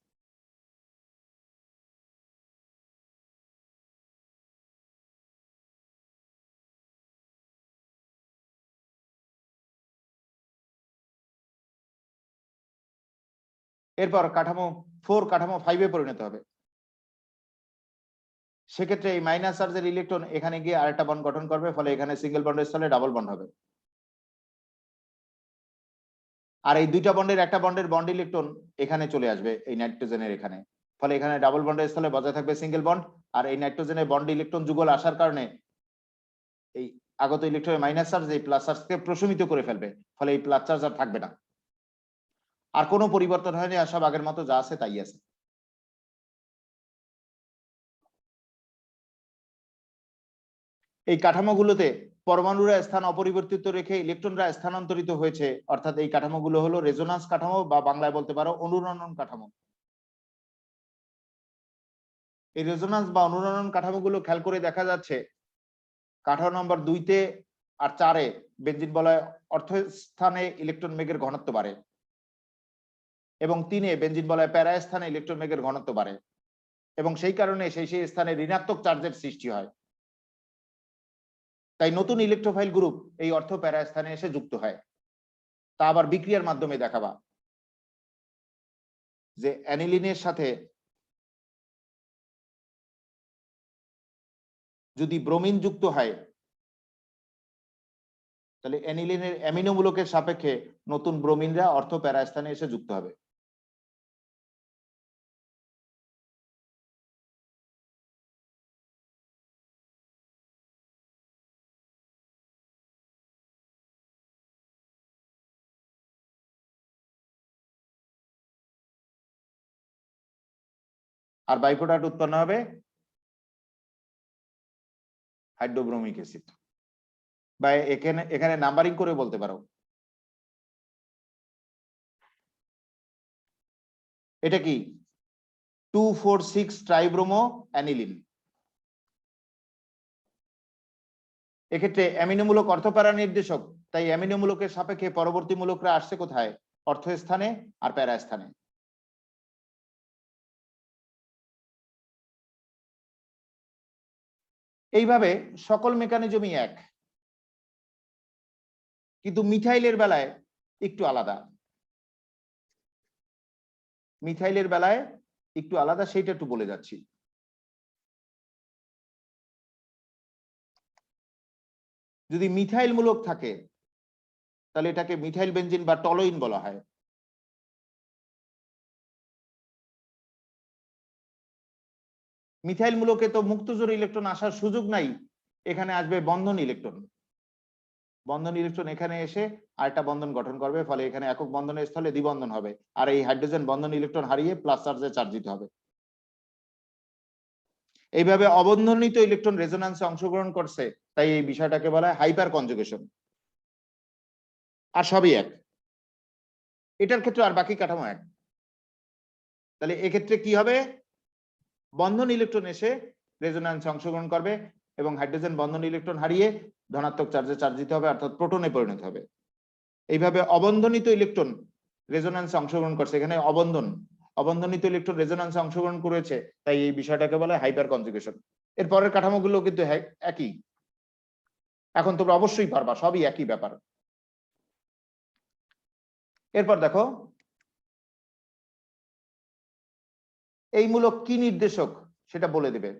এরপর কাঠামো 4 কাঠামো 5 এ পরিণত হবে। সেক্ষেত্রে এই মাইনাস চার্জের ইলেকট্রন এখানে গিয়ে আরেকটা বন্ড গঠন করবে, ফলে এখানে সিঙ্গেল বন্ডের স্থলে ডাবল বন্ড হবে। আর এই দুইটা বন্ডের একটা বন্ডের বন্ড ইলেকট্রন এখানে চলে আসবে এই নাইট্রোজেনের এখানে, ফলে এখানে ডাবল বন্ডের স্থলে বজায় থাকবে সিঙ্গেল বন্ড। আর এই নাইট্রোজেনের বন্ড ইলেকট্রন যুগল আসার কারণে এই আগত ইলেকট্রনের মাইনাস চার্জ এই প্লাস চার্জকে প্রশমিত করে ফেলবে, ফলে এই প্লাস চার্জ আর থাকবে না। আর কোনো পরিবর্তন হয়নি, আর সব আগের মতো যা আছে তাই আছে। এই কাঠামোগুলোতে পরমাণুরা স্থান অপরিবর্তিত রেখে ইলেকট্রনরা স্থানান্তরিত হয়েছে, অর্থাৎ এই কাঠামোগুলো হলো রেজোনান্স কাঠামো বা বাংলায় বলতে পারো অনুরণন কাঠামো। এই রেজোনান্স বা অনুরণন কাঠামোগুলো খেয়াল করে দেখা যাচ্ছে কাঠামো নম্বর 2 আর 4 বেঞ্জিন বলয় অর্থস্থানে ইলেকট্রন মেঘের ঘনত্ব বাড়ে, এবং 3 বেঞ্জিন বলয় প্যারা স্থানে ইলেকট্রন মেঘের ঘনত্ব বাড়ে, এবং সেই কারণে সেই স্থানে ঋণাত্মক চার্জের সৃষ্টি হয়। তাই নতুন ইলেকট্রোফাইল গ্রুপ এই অর্থ প্যারা স্থানে এসে যুক্ত হয়। তা আবার বিক্রিয়ার মাধ্যমে দেখাবা যে অ্যানিলিনের সাথে যদি ব্রোমিন যুক্ত হয়, তাহলে অ্যানিলিনের অ্যামিনো মূলকের সাপেক্ষে নতুন ব্রোমিনরা অর্থ প্যারা স্থানে এসে যুক্ত হবে। আর বাই প্রোডাক্ট উৎপন্ন হবে হাইড্রোব্রোমিক অ্যাসিড, বা এখানে নাম্বারিং করে বলতে পারো। এটা কি 2,4,6 ট্রাইব্রোমো অ্যানিলিন। এক্ষেত্রে অ্যামিনোমূলক অর্থপ্যারা নির্দেশক, তাই অ্যামিনোমূলকের সাপেক্ষে পরবর্তী মূলকরা আসছে কোথায়? অর্থ স্থানে আর প্যারা স্থানে। এইভাবে সকল মেকানিজমই এক, কিন্তু মিথাইলের বেলায় একটু আলাদা। মিথাইলের বেলায় একটু আলাদা, সেইটা একটু বলে যাচ্ছি। যদি মিথাইল মূলক থাকে তাহলে এটাকে মিথাইল বেনজিন বা টলোইন বলা হয়। মিথাইল মূলকে তো মুক্তজোড় ইলেকট্রন আসার সুযোগ নাই, এখানে আসবে বন্ধন ইলেকট্রন। বন্ধন ইলেকট্রন এখানে এসে আরেকটা বন্ধন গঠন করবে, ফলে এখানে একক বন্ধনের স্থলে দ্বিবন্ধন হবে, আর এই হাইড্রোজেন বন্ধন ইলেকট্রন হারিয়ে প্লাস চার্জে চার্জিত হবে। এইভাবে অবন্ধনিত ইলেকট্রন রেজোন্যান্সে অংশগ্রহণ করছে, তাই এই বিষয়টাকে বলা হয় হাইপার কনজুগেশন। আর সবই এক, এটার ক্ষেত্রে আর বাকি কাঠামো এক। তাহলে এক্ষেত্রে কি হবে? বন্ধন ইলেকট্রন এসে রেজোন্যান্সে অংশগ্রহণ করবে এবং হাইড্রোজেন বন্ধন ইলেকট্রন হারিয়ে ধনাত্মক চার্জে চার্জিত হবে, অর্থাৎ প্রোটনে পরিণত হবে। এইভাবে অবন্ধনিত ইলেকট্রন রেজোন্যান্সে অংশগ্রহণ করছে, এখানে অবন্ধনিত ইলেকট্রন রেজোন্যান্সে অংশগ্রহণ করেছে, তাই এই বিষয়টাকে বলে হাইপার কনজুগেশন। এর পরের কাঠামোগুলো কিন্তু একই। এখন তোমরা অবশ্যই পারবা, সবই একই ব্যাপার। এরপর দেখো এই মূলক কি নির্দেশক সেটা বলে দেবে,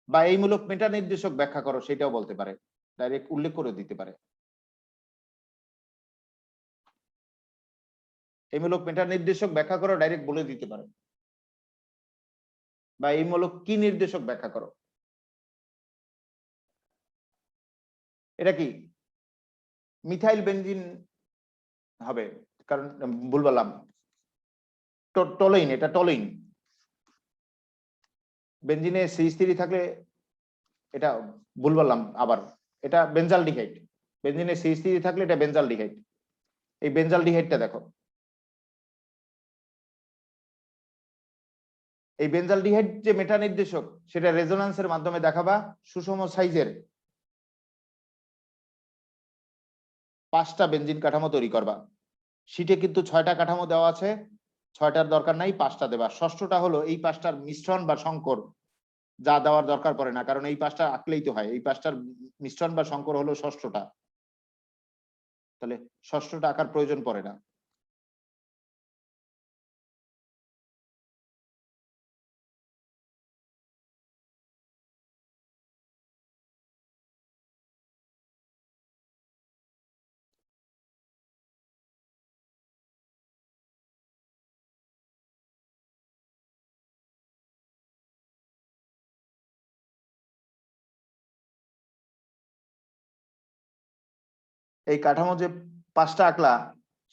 বা এই মূলক মেটা নির্দেশক ব্যাখ্যা করো সেটাও বলতে পারে, ডাইরেক্ট উল্লেখ করে দিতে পারে। এই মূলক মেটা নির্দেশক ব্যাখ্যা করো ডাইরেক্ট বলে দিতে পারে, বা এই মূলক কি নির্দেশক ব্যাখ্যা করো। এটা কি মিথাইল বেনজিন হবে, কারণ ভুল বললাম, টলোইন, এটা টলোইন। বেনজিনে C3 থাকলে এটা ভুল বললাম আবার, এটা বেনজালডিহাইড, বেনজিনের CH3 থাকলে এটা বেনজালডিহাইড। এই বেনজালডিহাইডটা দেখো, এই বেনজালডিহাইড যে মেটা নির্দেশক সেটা রেজোন্যান্সের মাধ্যমে দেখাবা সুষম সাইজের 5টা বেনজিন কাঠামো তৈরি করবা। শীটে কিন্তু 6টা কাঠামো দেওয়া আছে, 6টার দরকার নাই, 5টা দেবা। ষষ্ঠটা হলো এই 5টার মিশ্রণ বা সংকর, যা দেওয়ার দরকার পড়ে না, কারণ এই 5টা আঁকলেই তো হয়। এই 5টার মিশ্রণ বা সংকর হলো ষষ্ঠটা, তাহলে ষষ্ঠটা আঁকার প্রয়োজন পড়ে না। এই কাঠামো যে 5টা আঁকলা,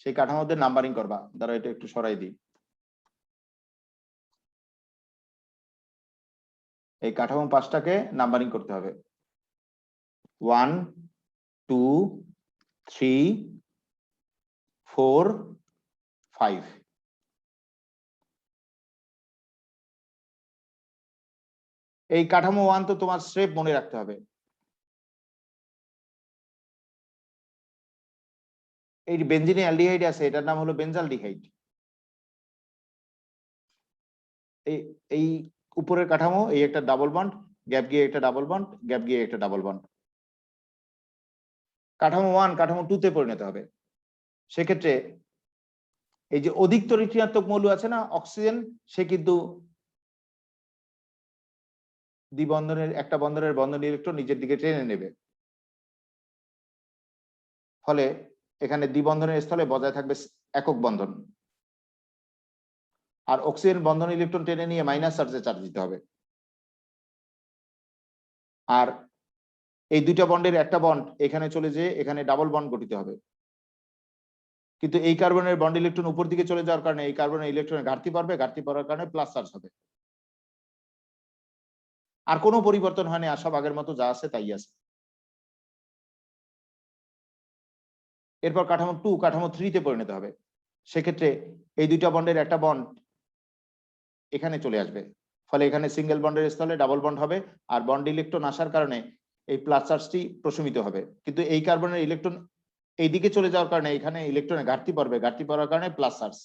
সেই কাঠামোদের নাম্বারিং করবা। ধরো এটা একটু সরাই দিই। এই কাঠামো 5টাকে নাম্বারিং করতে হবে, 1 2 3 4 5। এই কাঠামো 1 তো তোমার স্রেফ মনে রাখতে হবে। এই বেনজিনে অ্যালডিহাইড আছে, এটার নাম হলো বেনজালডিহাইড। এই এই উপরের কাঠামো, এই একটা ডাবল বন্ড, গ্যাপ গিয়ে একটা ডাবল বন্ড, গ্যাপ গিয়ে একটা ডাবল বন্ড। কাঠামো 1 কাঠামো 2 তে পরিণত হবে। সেক্ষেত্রে এই যে অধিকতর ঋণাত্মক মৌল আছে না অক্সিজেন, সে কিন্তু দ্বিবন্ধনের একটা বন্ধনের বন্ধন ইলেকট্রন নিজের দিকে টেনে নেবে। ফলে এখানে দ্বিবন্ধনের স্থলে বজায় থাকবে একক বন্ধন, আর অক্সিজেন বন্ধন ইলেকট্রন টেনে নিয়ে মাইনাস চার্জে চার্জ দিতে হবে। আর এই দুইটা বন্ডের একটা বন্ড এখানে চলে যেয়ে এখানে ডাবল বন্ড গঠিত হবে। কিন্তু এই কার্বনের বন্ড ইলেকট্রন উপর দিকে চলে যাওয়ার কারণে এই কার্বনের ইলেকট্রনের ঘাটতি পড়বে, ঘাটতি পড়ার কারণে প্লাস চার্জ হবে। আর কোনো পরিবর্তন হয়নি, আর সব আগের মতো যা আছে তাই আছে। এরপর কাঠামো 2 কাঠামো 3 তে পরিণত হবে। সেক্ষেত্রে এই দুইটা বন্ডের একটা বন্ড এখানে চলে আসবে, ফলে এখানে সিঙ্গেল বন্ডের স্থলে ডাবল বন্ড হবে, আর বন্ড ইলেকট্রন আসার কারণে এই প্লাস চার্জটি প্রশমিত হবে। কিন্তু এই কার্বনের ইলেকট্রন এইদিকে চলে যাওয়ার কারণে এখানে ইলেকট্রনের ঘাটতি পড়বে, ঘাটতি পড়ার কারণে প্লাস চার্জ।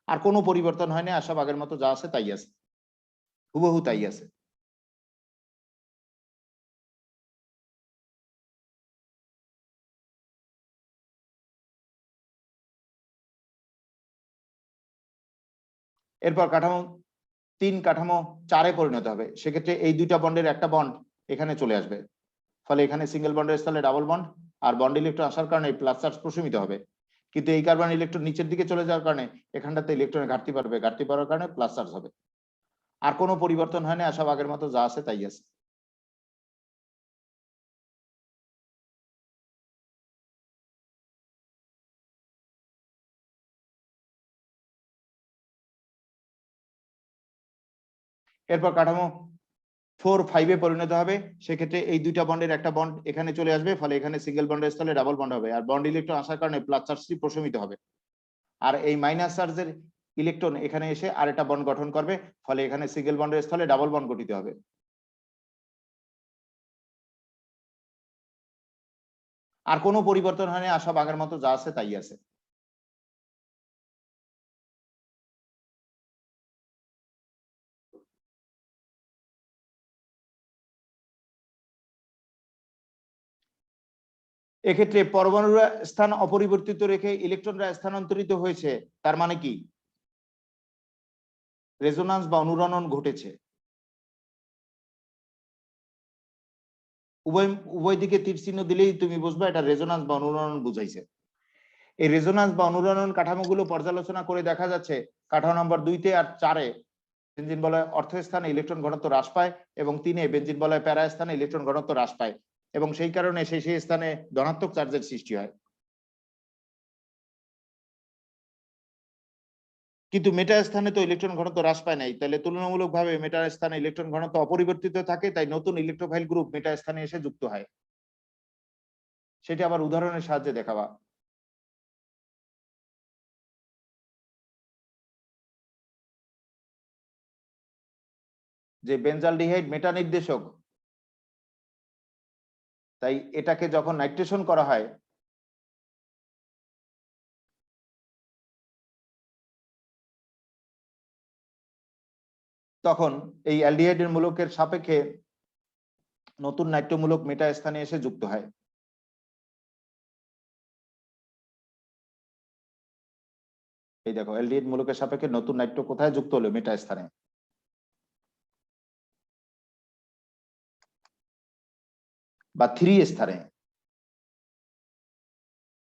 আর কোনো পরিবর্তন হয়নি, আর সব আগের মতো যা আছে তাই আছে, হুবহু তাই আছে। এরপর কাঠামো 3 কাঠামো 4-এ পরিণত হবে। সেক্ষেত্রে এই দুইটা বন্ডের একটা বন্ড এখানে চলে আসবে, ফলে এখানে সিঙ্গেল বন্ডের স্থলে ডাবল বন্ড, আর বন্ড ইলেকট্রন আসার কারণে প্লাস চার্জ প্রশমিত হবে। কিন্তু এই কার্বন ইলেকট্রন নিচের দিকে চলে যাওয়ার কারণে এখানটাতে ইলেকট্রনের ঘাটতি পড়বে, ঘাটতি পড়ার কারণে প্লাস চার্জ হবে। আর কোনো পরিবর্তন হয়নি, আর সব আগের মতো যা আছে তাই আছে। এরপর কাঠামো 4-5-এ পরিণত হবে। সেক্ষেত্রে এই দুইটা বন্ডের একটা বন্ড এখানে চলে আসবে, ফলে এখানে সিঙ্গেল বন্ডের স্থলে ডাবল বন্ড হবে, আর বন্ড ইলেকট্রন আসার কারণে প্লাস চার্জটি প্রশমিত হবে। আর এই মাইনাস চার্জের ইলেকট্রন এখানে এসে আরেকটা বন্ড গঠন করবে, ফলে এখানে সিঙ্গেল বন্ডের স্থলে ডাবল বন্ড গঠিত হবে। আর কোনো পরিবর্তন হয়নি, আর সব আগের মতো যা আছে তাই আছে। এক্ষেত্রে পরমাণুরা স্থান অপরিবর্তিত রেখে ইলেকট্রনরা স্থানান্তরিত হয়েছে, তার মানে কি রেজোনান্স বা অনুরণন ঘটেছে। উভয় উভয় দিকে তীর চিহ্ন দিলেই তুমি বুঝবে এটা রেজোনান্স বা অনুরণন বুঝাইছে। এই রেজোনান্স বা অনুরণন কাঠামোগুলো পর্যালোচনা করে দেখা যাচ্ছে কাঠামো নম্বর 2-তে আর 4-এ বেনজিন বলয় অর্থ স্থানে ইলেকট্রন ঘনত্ব হ্রাস পায়, এবং 3-এ বেনজিন বলয় প্যারা স্থানে ইলেকট্রন ঘনত্ব হ্রাস পায়, এবং সেই কারণে সেই স্থানে ধনাত্মক চার্জের সৃষ্টি হয়। কিন্তু মেটা স্থানে তো ইলেকট্রন ঘনত্ব হ্রাস পায় নাই, তাহলে তুলনামূলকভাবে মেটার স্থানে ইলেকট্রন ঘনত্ব অপরিবর্তিত থাকে, তাই নতুন ইলেকট্রোফাইল গ্রুপ মেটা স্থানে এসে যুক্ত হয়। সেটা আবার উদাহরণের সাহায্যে দেখাবা। যে বেনজালডিহাইড মেটা নির্দেশক, তাই এটাকে যখন নাইট্রেশন করা হয় তখন এই অ্যালডিহাইডের মূলকের সাপেক্ষে নতুন নাইট্রমূলক মেটা স্থানে এসে যুক্ত হয়। এই দেখো অ্যালডিহাইড মূলকের সাপেক্ষে নতুন নাইট্রো কোথায় যুক্ত হলো? মেটা স্থানে। বা 3 স্থানে।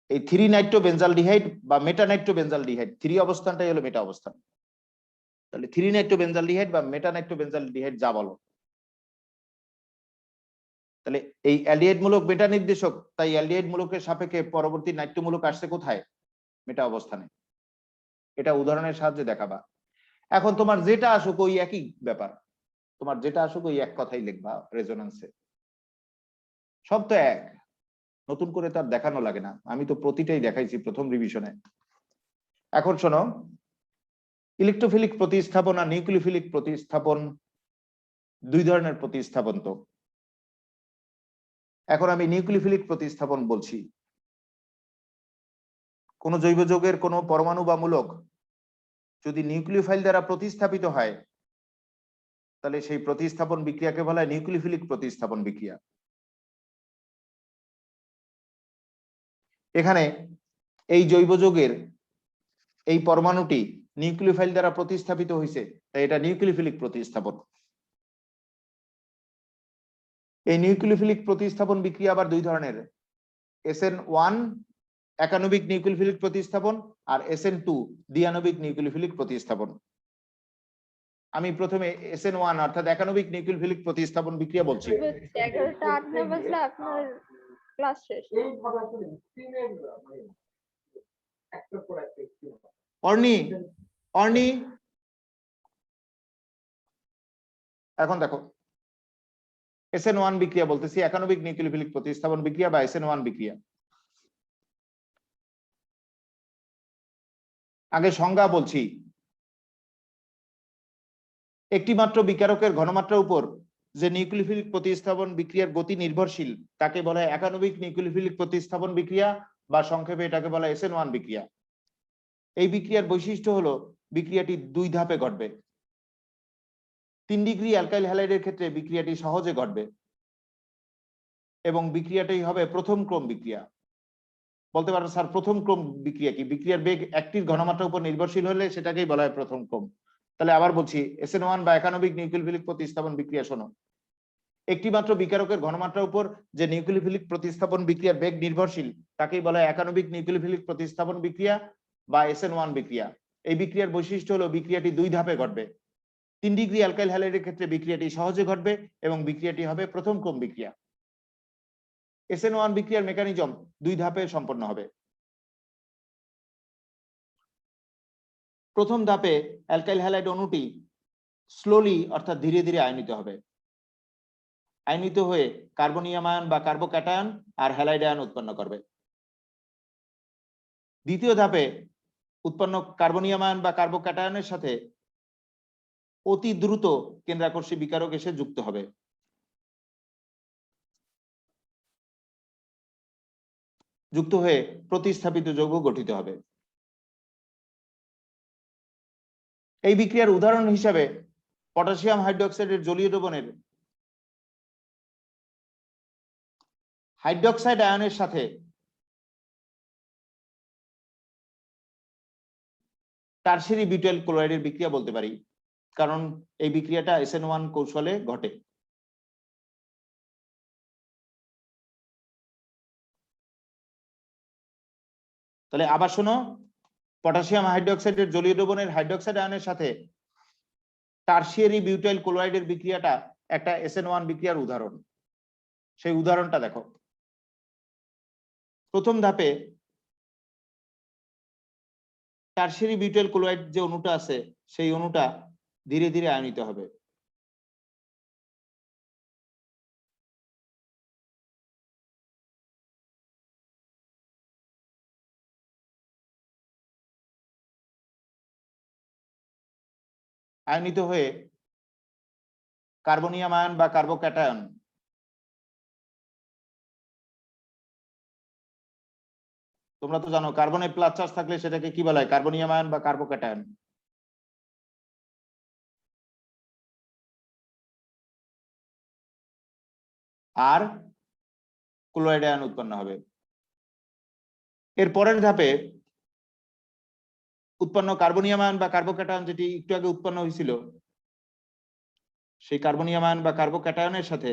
এই 3 নাইট্রো বেনজালডিহাইড বা মেটা নাইট্রো বেনজালডিহাইড 3 অবস্থানটাই হলো মেটা অবস্থান। তাহলে 3 নাইট্রো বেনজালডিহাইড বা মেটা নাইট্রো বেনজালডিহাইড যা বলো, তাহলে এই অ্যালডিহাইড মূলক মেটা নির্দেশক, তাই অ্যালডিহাইড মূলকের সাপেক্ষে পরবর্তী নাইট্রো মূলক আসছে কোথায়? মেটা অবস্থানে। এটা উদাহরণের সাহায্যে দেখাবা। এখন তোমার যেটা আসুক ওই একই ব্যাপার, তোমার যেটা আসুক ওই এক কথাই লিখবা রেজোন্যান্সে, সব তো এক, নতুন করে তার দেখানো লাগে না। আমি তো প্রতিটাই দেখাইছি প্রথম রিভিশনে। এখন শোনো, ইলেকট্রোফিলিক প্রতিস্থাপন আর নিউক্লিওফিলিক প্রতিস্থাপন দুই ধরনের প্রতিস্থাপন। তো এখন আমি নিউক্লিওফিলিক প্রতিস্থাপন বলছি। কোন জৈব যৌগের কোন পরমাণু বা মূলক যদি নিউক্লিওফাইল দ্বারা প্রতিস্থাপিত হয় তাহলে সেই প্রতিস্থাপন বিক্রিয়াকে বলা হয় নিউক্লিওফিলিক প্রতিস্থাপন বিক্রিয়া। এখানে এই জৈব যৌগের এই পরমাণুটি নিউক্লিওফাইল দ্বারা প্রতিস্থাপিত হয়েছে, তাই এটা নিউক্লিওফিলিক প্রতিস্থাপন। এই নিউক্লিওফিলিক প্রতিস্থাপন বিক্রিয়া আবার দুই ধরনের, SN1 একাণবিক নিউক্লিওফিলিক প্রতিস্থাপন আর SN2 দ্বিআণবিক নিউক্লিওফিলিক প্রতিস্থাপন। আমি প্রথমে SN1 অর্থাৎ একাণবিক নিউক্লিওফিলিক প্রতিস্থাপন বিক্রিয়া বলছি। 11টা 8 বাজলে আপনার ক্লাস শেষ। অর্নি অর্নি এখন দেখো SN1 বিক্রিয়া বলতেছি, একাণবিক নিউক্লিওফিলিক প্রতিস্থাপন বিক্রিয়া বা SN1 বিক্রিয়া। আগে সংজ্ঞা বলছি। একটি মাত্র বিকারকের ঘনমাত্রার উপর যে নিউক্লিওফিলিক প্রতিস্থাপন বিক্রিয়ার গতি নির্ভরশীল তাকে বলা হয় একাণবিক নিউক্লিওফিলিক প্রতিস্থাপন বিক্রিয়া বা সংক্ষেপে এটাকে বলা হয় SN1 বিক্রিয়া। এই বিক্রিয়ার বৈশিষ্ট্য হলো বিক্রিয়াটি 2 ধাপে ঘটবে। 3 ডিগ্রি অ্যালকাইল হ্যালাইডের ক্ষেত্রে বিক্রিয়াটি সহজে ঘটবে এবং বিক্রিয়াটাই হবে প্রথম ক্রম বিক্রিয়া। বলতে পারো স্যার প্রথম ক্রম বিক্রিয়া কি? বিক্রিয়ার বেগ একটির ঘনমাত্রার উপর নির্ভরশীল হলে সেটাকেই বলা হয় প্রথম ক্রম। তাহলে আবার বলছি, SN1 বা একাণবিক নিউক্লিওফিলিক প্রতিস্থাপন বিক্রিয়া শোনো, একটি মাত্র বিকারকের ঘনমাত্রার উপর যে নিউক্লিওফিলিক প্রতিস্থাপন বিক্রিয়ার বেগ নির্ভরশীল তাকেই বলা হয় একাণবিক নিউক্লিওফিলিক প্রতিস্থাপন বিক্রিয়া বা SN1 বিক্রিয়া। এই বিক্রিয়ার বৈশিষ্ট্য হলো বিক্রিয়াটি 2 ধাপে ঘটবে। 3 ডিগ্রি অ্যালকাইল হ্যালাইডের ক্ষেত্রে বিক্রিয়াটি সহজে ঘটবে এবং বিক্রিয়াটি হবে প্রথম ক্রম বিক্রিয়া। SN1 বিক্রিয়ার মেকানিজম 2 ধাপে সম্পন্ন হবে। প্রথম ধাপে অ্যালকাইল হ্যালাইড অণুটি স্লোলি অর্থাৎ ধীরে ধীরে আয়নিত হবে। আয়নিত হয়ে কার্বনিয়াম আয়ন বা কার্বোক্যাটায়ন আর হ্যালাইড আয়ন উৎপন্ন করবে। দ্বিতীয় ধাপে উৎপন্ন কার্বনিয়াম আয়ন বা কার্বোক্যাটায়নের সাথে অতি দ্রুত কেন্দ্রাকর্ষী বিকারক এসে যুক্ত হবে। যুক্ত হয়ে প্রতিস্থাপিত যৌগ গঠিত হবে। এই বিক্রিয়ার উদাহরণ হিসাবে পটাশিয়াম হাইড্রোক্সাইডের জলীয় দ্রবণের হাইড্রোক্সাইড আয়নের সাথে টারশিয়ারি বিউটাইল ক্লোরাইডের বিক্রিয়া বলতে পারি, কারণ এই বিক্রিয়াটা SN1 কৌশলে ঘটে। তাহলে আবার শোনো, পটাশিয়াম হাইড্রোক্সাইডের জলীয় দ্রবণের হাইড্রোক্সাইড আয়নের সাথে টারশিয়ারি বিউটাইল ক্লোরাইডের বিক্রিয়াটা একটা SN1 বিক্রিয়ার উদাহরণ। সেই উদাহরণটা দেখো। প্রথম ধাপে টারশিয়ারি বিউটাইল ক্লোরাইড যে অণুটা আছে সেই অণুটা ধীরে ধীরে আয়নিত হবে। আয়নিত হয়ে কার্বনিয়াম আয়ন বা কার্বোক্যাটায়ন তোমরা তো জানো কার্বনে প্লাস চার্জ থাকলে সেটাকে কি বলা হয়, কার্বনিয়াম আয়ন বা কার্বোক্যাটায়ন। আর ক্লোরাইড আয়ন উৎপন্ন হবে। এর পরের ধাপে উৎপন্ন কার্বনিয়াম আয়ন বা কার্বোক্যাটায়ন যেটি একটু আগে উৎপন্ন হয়েছিল, সেই কার্বনিয়াম আয়ন বা কার্বোক্যাটায়নের সাথে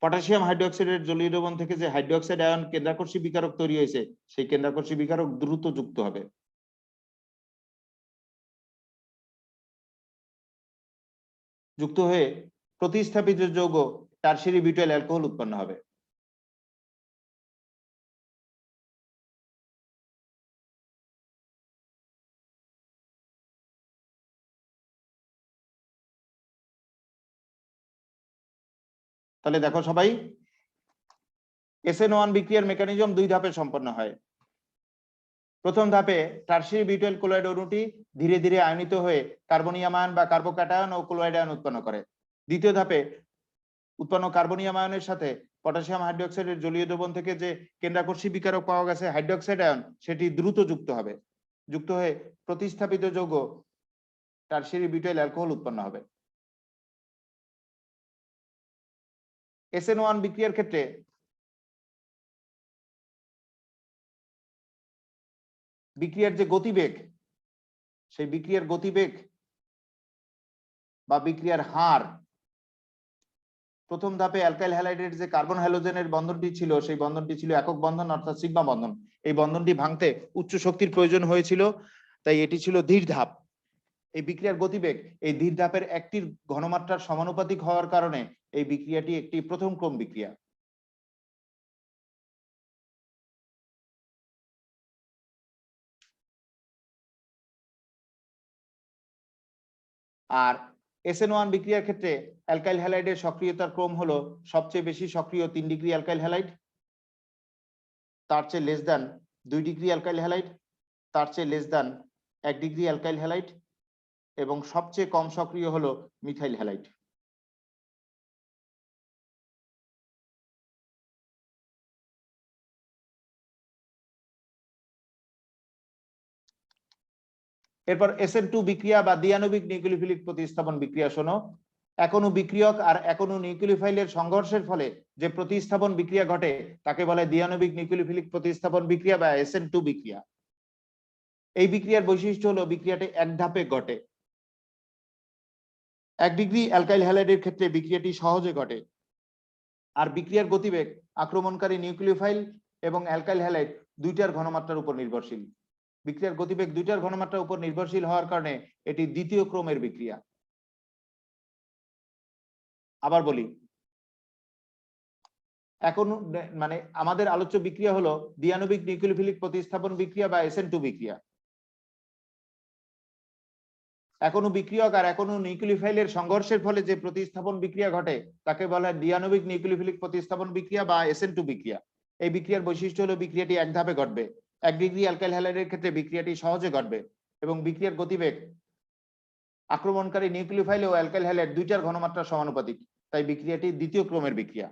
পটাশিয়াম হাইড্রোক্সাইডের জলীয় দ্রবণ থেকে যে হাইড্রোক্সাইড আয়ন কেন্দ্রাকর্ষী বিকারক তৈরি হয়েছে, সেই কেন্দ্রাকর্ষী বিকারক দ্রুত যুক্ত হবে। যুক্ত হয়ে প্রতিস্থাপিত যৌগ টারশিয়ারি বিউটাইল অ্যালকোহল উৎপন্ন হবে। তাহলে দেখো সবাই, SN1 বিক্রিয়ার মেকানিজম দুই ধাপে সম্পন্ন হয়। প্রথম ধাপে টারশিয়ারি বিউটাইল ক্লোরাইড অণুটি ধীরে ধীরে আয়নিত হয়ে কার্বনিয়াম আয়ন বা কার্বোক্যাটায়ন ও ক্লোরাইড আয়ন উৎপন্ন করে। দ্বিতীয় ধাপে উৎপন্ন কার্বনিয়াম আয়নের সাথে পটাশিয়াম হাইড্রোক্সাইডের জলীয় দ্রবণ থেকে যে কেন্দ্রাকর্ষী বিকারক পাওয়া গেছে হাইড্রোক্সাইড আয়ন, সেটি দ্রুত যুক্ত হবে। যুক্ত হয়ে প্রতিস্থাপিত যৌগ টারশিয়ারি বিউটাইল অ্যালকোহল উৎপন্ন হবে। SN1 বিক্রিয়ার ক্ষেত্রে বিক্রিয়ার যে গতিবেগ, সেই বিক্রিয়ার গতিবেগ বা বিক্রিয়ার হার, প্রথম ধাপে অ্যালকাইল হ্যালাইডের যে কার্বন হ্যালোজেনের বন্ধনটি ছিল, সেই বন্ধনটি ছিল একক বন্ধন অর্থাৎ সিগমা বন্ধন। এই বন্ধনটি ভাঙতে উচ্চ শক্তির প্রয়োজন হয়েছিল, তাই এটি ছিল ধীর ধাপ। এই বিক্রিয়ার গতিবেগ এই ধীর ধাপের একটির ঘনমাত্রার সমানুপাতিক হওয়ার কারণে এই বিক্রিয়াটি একটি প্রথম ক্রম বিক্রিয়া। আর SN1 বিক্রিয়ার ক্ষেত্রে অ্যালকাইল হ্যালাইডের সক্রিয়তার ক্রম হলো সবচেয়ে বেশি সক্রিয় 3 ডিগ্রি অ্যালকাইল হ্যালাইড, তার চেয়ে less than 2 degree alkyl halide, তার চেয়ে less than 1 degree alkyl halide এবং সবচেয়ে কম সক্রিয় হলো মিথাইল হ্যালাইড। এরপর SN2 বিক্রিয়া বা দ্বিআণবিক নিউক্লিওফিলিক প্রতিস্থাপন বিক্রিয়া। শোনো, একণু বিক্রিয়ক আর একণু নিউক্লিওফাইলের সংঘর্ষের ফলে যে প্রতিস্থাপন বিক্রিয়া ঘটে তাকে বলে দ্বিআণবিক নিউক্লিওফিলিক প্রতিস্থাপন বিক্রিয়া বা SN2 বিক্রিয়া। এই বিক্রিয়ার বৈশিষ্ট্য হলো বিক্রিয়াটি এক ধাপে ঘটে। 1 ডিগ্রি অ্যালকাইল হ্যালাইডের ক্ষেত্রে বিক্রিয়াটি সহজে ঘটে। আর বিক্রিয়ার গতিবেগ আক্রমণকারী নিউক্লিওফাইল এবং অ্যালকাইল হ্যালাইড দুইটার ঘনমাত্রার উপর নির্ভরশীল। বিক্রিয়ার গতিবেগ দুইটার ঘনমাত্রার উপর নির্ভরশীল হওয়ার কারণে এটি দ্বিতীয় ক্রমের বিক্রিয়া। আবার বলি, এখন মানে আমাদের আলোচ্য বিক্রিয়া হলো দ্বিআণবিক নিউক্লিওফিলিক প্রতিস্থাপন বিক্রিয়া বা SN2 বিক্রিয়া। একণু বিক্রিয়ক আর একণু নিউক্লিওফাইলের সংঘর্ষের ফলে যে প্রতিস্থাপন বিক্রিয়া ঘটে তাকে বলা হয় দ্বিআণবিক নিউক্লিওফিলিক প্রতিস্থাপন বিক্রিয়া বা SN2 বিক্রিয়া। এই বিক্রিয়ার বৈশিষ্ট্য হলো বিক্রিয়াটি এক ধাপে ঘটবে। 1 ডিগ্রি অ্যালকাইল হ্যালাইডের ক্ষেত্রে বিক্রিয়াটি সহজে ঘটবে এবং বিক্রিয়ার গতিবেগ আক্রমণকারী নিউক্লিওফাইল ও অ্যালকাইল হ্যালাইড দুইটার ঘনমাত্রা সমানুপাতিক, তাই বিক্রিয়াটি দ্বিতীয় ক্রমের বিক্রিয়া।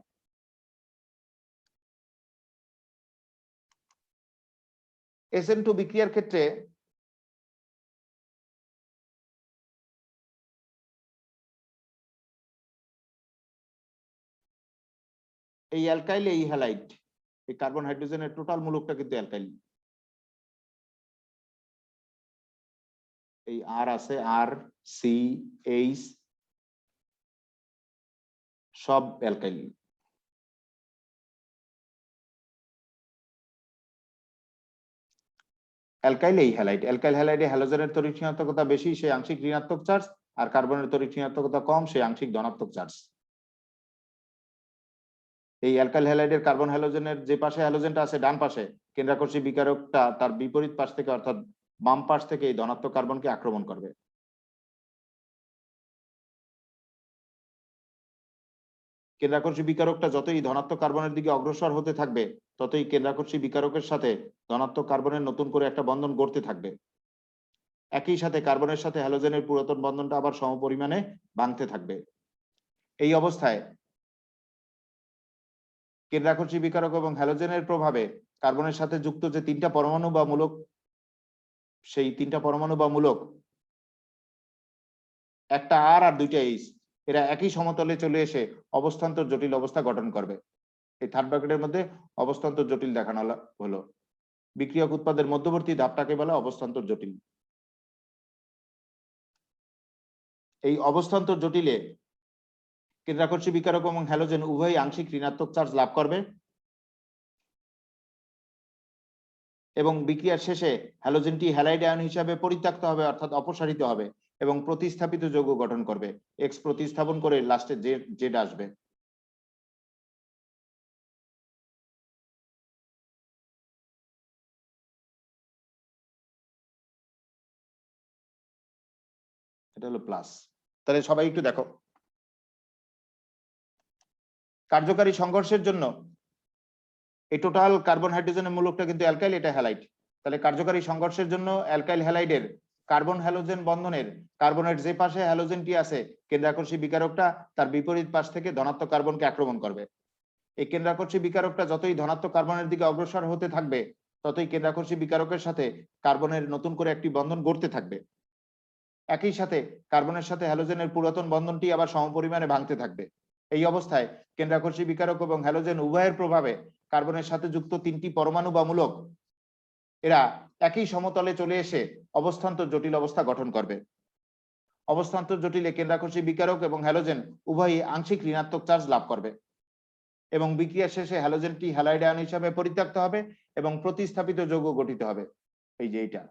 SN2 বিক্রিয়ার ক্ষেত্রে এই অ্যালকাইল এই হ্যালাইড, এই কার্বন হাইড্রোজেনের টোটাল মূলকটা কিন্তু অ্যালকাইল। এই আর আছে, আর সি এইচ সব অ্যালকাইল। অ্যালকাইল এই হ্যালাইড। অ্যালকাইল হ্যালাইডে হ্যালোজেনের তড়িৎ ঋণাত্মকতা বেশি, সে আংশিক ঋণাত্মক চার্জ, আর কার্বনের তড়িৎ ঋণাত্মকতা কম, সে আংশিক ধনাত্মক চার্জ। এই অ্যালকাইল হ্যালাইডের কার্বন হ্যালোজেনের যে পাশে হ্যালোজেনটা আছে ডান পাশে, কেন্দ্রাকর্ষী বিকারকটা তার বিপরীত পাশ থেকে অর্থাৎ বাম পাশ থেকে এই ধনাত্মক কার্বনকে আক্রমণ করবে। কেন্দ্রাকর্ষী বিকারকটা যতই ধনাত্মক কার্বনের দিকে অগ্রসর হতে থাকবে, ততই কেন্দ্রাকর্ষী বিকারকের সাথে ধনাত্মক কার্বনের নতুন করে একটা বন্ধন গড়তে থাকবে। একই সাথে কার্বনের সাথে হ্যালোজেনের পুরাতন বন্ধনটা আবার সমপরিমাণে ভাঙতে থাকবে। এই অবস্থায় কেন্দ্রাকর্ষী বিকারক এবং হ্যালোজেনের প্রভাবে কার্বনের সাথে যুক্ত যে তিনটা পরমাণু বা মূলক, সেই তিনটা পরমাণু বা মূলক, একটা আর দুইটা এইচ, এরা একই সমতলে চলে এসে অবস্থান্তর জটিল অবস্থা গঠন করবে। এই থার্ড ব্র্যাকেটের মধ্যে অবস্থান্তর জটিল দেখানো হলো। বিক্রিয়ক উৎপাদের মধ্যবর্তী ধাপটাকে বলে অবস্থান্তর জটিল। এই অবস্থান্তর জটিলে কেন্দ্রাকর্ষী বিকারক এবং হ্যালোজেন উভয়ই আংশিক ঋণাত্মক চার্জ লাভ করবে এবং বিক্রিয়ার শেষে হ্যালোজেনটি হ্যালাইড আয়ন হিসাবে পরিত্যক্ত হবে, অর্থাৎ অপসারিত হবে এবং প্রতিস্থাপিত যৌগ গঠন করবে। এক্স প্রতিস্থাপন করে লাস্টে জেড আসবে। এটা হলো প্লাস। তাহলে সবাই একটু দেখো, কার্যকারী সংঘর্ষের জন্য এই টোটাল কার্বন হাইড্রোজেনের মূলকটা কিন্তু অ্যালকাইল, এটা হ্যালাইড। তাহলে কার্যকারী সংঘর্ষের জন্য অ্যালকাইল হ্যালাইডের কার্বন হ্যালোজেন বন্ধনের কার্বনের যে পাশে হ্যালোজেনটি আছে, কেন্দ্রাকর্ষী বিকারকটা তার বিপরীত পাশ থেকে ধনাত্মক কার্বনকে আক্রমণ করবে। এই কেন্দ্রাকর্ষী বিকারকটা যতই ধনাত্মক কার্বনের দিকে অগ্রসর হতে থাকবে, ততই কেন্দ্রাকর্ষী বিকারকের সাথে কার্বনের নতুন করে একটি বন্ধন গড়তে থাকবে। একই সাথে কার্বনের সাথে হ্যালোজেনের পুরাতন বন্ধনটি আবার সমপরিমাণে ভাঙতে থাকবে। এই অবস্থায় কেন্দ্রাকর্ষী বিকারক এবং হ্যালোজেন উভয়ের প্রভাবে কার্বনের সাথে যুক্ত তিনটি পরমাণু বা মূলক, এরা একই সমতলে চলে এসে অবস্থান্তর জটিল অবস্থা গঠন করবে। অবস্থান্তর জটিলে কেন্দ্রাকর্ষী বিকারক এবং হ্যালোজেন উভয়ই আংশিক ঋণাত্মক চার্জ লাভ করবে এবং বিক্রিয়া শেষে হ্যালোজেনটি হ্যালাইড আয়ন হিসাবে পরিত্যক্ত হবে এবং প্রতিস্থাপিত যৌগ গঠিত হবে। এই যে এইটা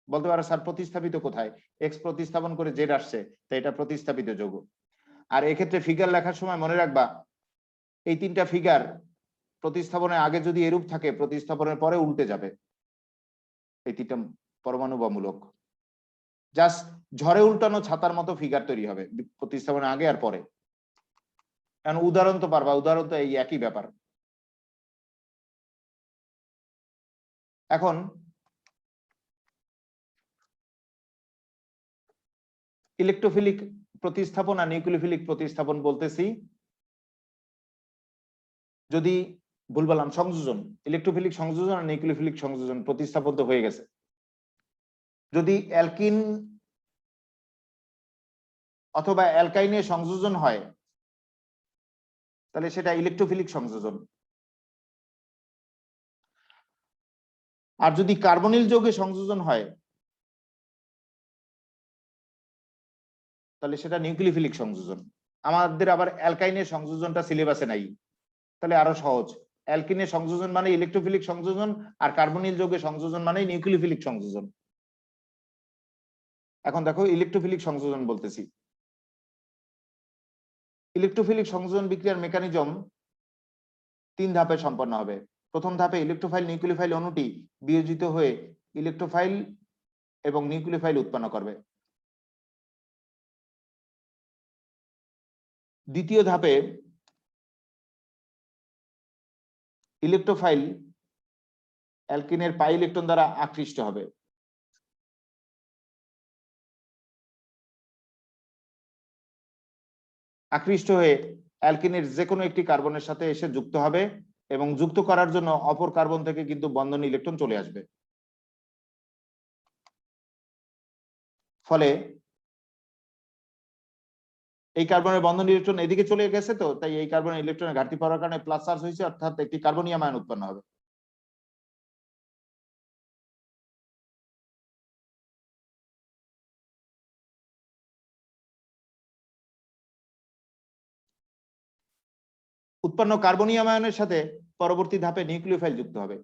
বলতে পারো স্যার প্রতিস্থাপিত কোথায়, এক্স প্রতিস্থাপন করে জেড আসছে, তাই এটা প্রতিস্থাপিত যৌগ। আর এক্ষেত্রে ফিগার লেখার সময় মনে রাখবা, এই তিনটা ফিগার প্রতিস্থাপনের আগে যদি এরূপ থাকে, প্রতিস্থাপনের পরে উল্টে যাবে। এই তিনটা পরমাণু বা মূলক জাস্ট ঝড়ে উল্টানো ছাতার মতো ফিগার তৈরি হবে প্রতিস্থাপনের আগে আর পরে। কারণ উদাহরণ তো পারবা, উদাহরণ তো এই একই ব্যাপার। এখন ইলেকট্রোফিলিক প্রতিস্থাপন আর নিউক্লিওফিলিক প্রতিস্থাপন বলতেছি, যদি ভুল বললাম সংযোজন, ইলেকট্রোফিলিক সংযোজন আর নিউক্লিওফিলিক সংযোজন, প্রতিস্থাপন তো হয়ে গেছে। যদি অ্যালকিন অথবা অ্যালকাইনে সংযোজন হয়, তাহলে সেটা ইলেকট্রোফিলিক সংযোজন। আর যদি কার্বনিল যৌগে সংযোজন হয়, তাহলে সেটা নিউক্লিওফিলিক সংযোজন। আমাদের আবার অ্যালকাইনের সংযোজনটা সিলেবাসে নাই, তাহলে আরো সহজ। অ্যালকিনের সংযোজন মানে ইলেকট্রোফিলিক সংযোজন, আর কার্বনিল যৌগে সংযোজন মানে নিউক্লিওফিলিক সংযোজন। এখন দেখো ইলেকট্রোফিলিক সংযোজন বলতেছি। ইলেকট্রোফিলিক সংযোজন বিক্রিয়ার মেকানিজম 3 ধাপে সম্পন্ন হবে। প্রথম ধাপে ইলেকট্রোফাইল নিউক্লিওফাইল অণুটি বিয়োজিত হয়ে ইলেকট্রোফাইল এবং নিউক্লিওফাইল উৎপন্ন করবে। দ্বিতীয় ধাপে ইলেকট্রোফাইল অ্যালকিনের পাই ইলেকট্রন দ্বারা আকৃষ্ট হবে। আকৃষ্ট হয়ে অ্যালকিনের যে কোনো একটি কার্বনের সাথে এসে যুক্ত হবে এবং যুক্ত করার জন্য অপর কার্বন থেকে কিন্তু বন্ধন ইলেকট্রন চলে আসবে। ফলে এই কার্বনের বন্ধন ইলেকট্রন এদিকে চলে গেছে, তো তাই এই কার্বনের ইলেকট্রনের ঘাটতি পাওয়ার কারণে প্লাস চার্জ হয়েছে, অর্থাৎ একটি কার্বনিয়াম আয়ন উৎপন্ন হবে। উৎপন্ন কার্বনিয়াম আয়নের সাথে পরবর্তী ধাপে নিউক্লিওফাইল যুক্ত হবে।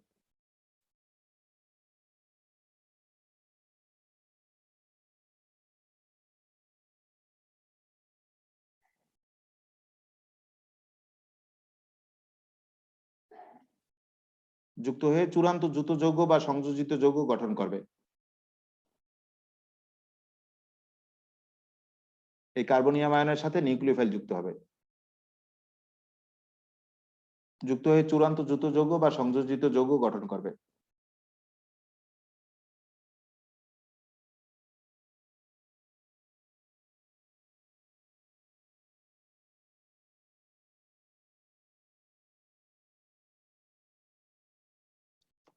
যুক্ত হয়ে চূড়ান্ত যুত যৌগ বা সংযোজিত যৌগ গঠন করবে। এই কার্বনিয়াম আয়নের সাথে নিউক্লিওফাইল যুক্ত হবে। যুক্ত হয়ে চূড়ান্ত যুত যৌগ বা সংযোজিত যৌগ গঠন করবে।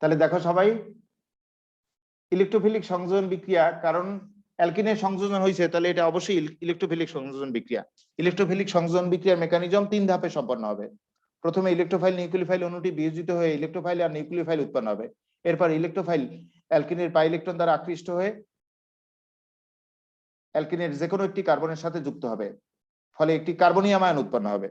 তাহলে দেখো সবাই, ইলেকট্রোফিলিক সংযোজন বিক্রিয়া, কারণ অ্যালকিনের সংযোজন হয়েছে, তাহলে এটা অবশ্যই ইলেকট্রোফিলিক সংযোজন বিক্রিয়া। ইলেকট্রোফিলিক সংযোজন বিক্রিয়ার মেকানিজম 3 ধাপে সম্পন্ন হবে। প্রথমে ইলেকট্রোফাইল নিউক্লিওফাইল অণুটি বিয়োজিত হয়ে ইলেকট্রোফাইল আর নিউক্লিওফাইল উৎপন্ন হবে। এরপর ইলেকট্রোফাইল অ্যালকিনের পাই ইলেকট্রন দ্বারা আকৃষ্ট হয়ে অ্যালকিনের যে কোনো একটি কার্বনের সাথে যুক্ত হবে, ফলে একটি কার্বনিয়াম আয়ন উৎপন্ন হবে।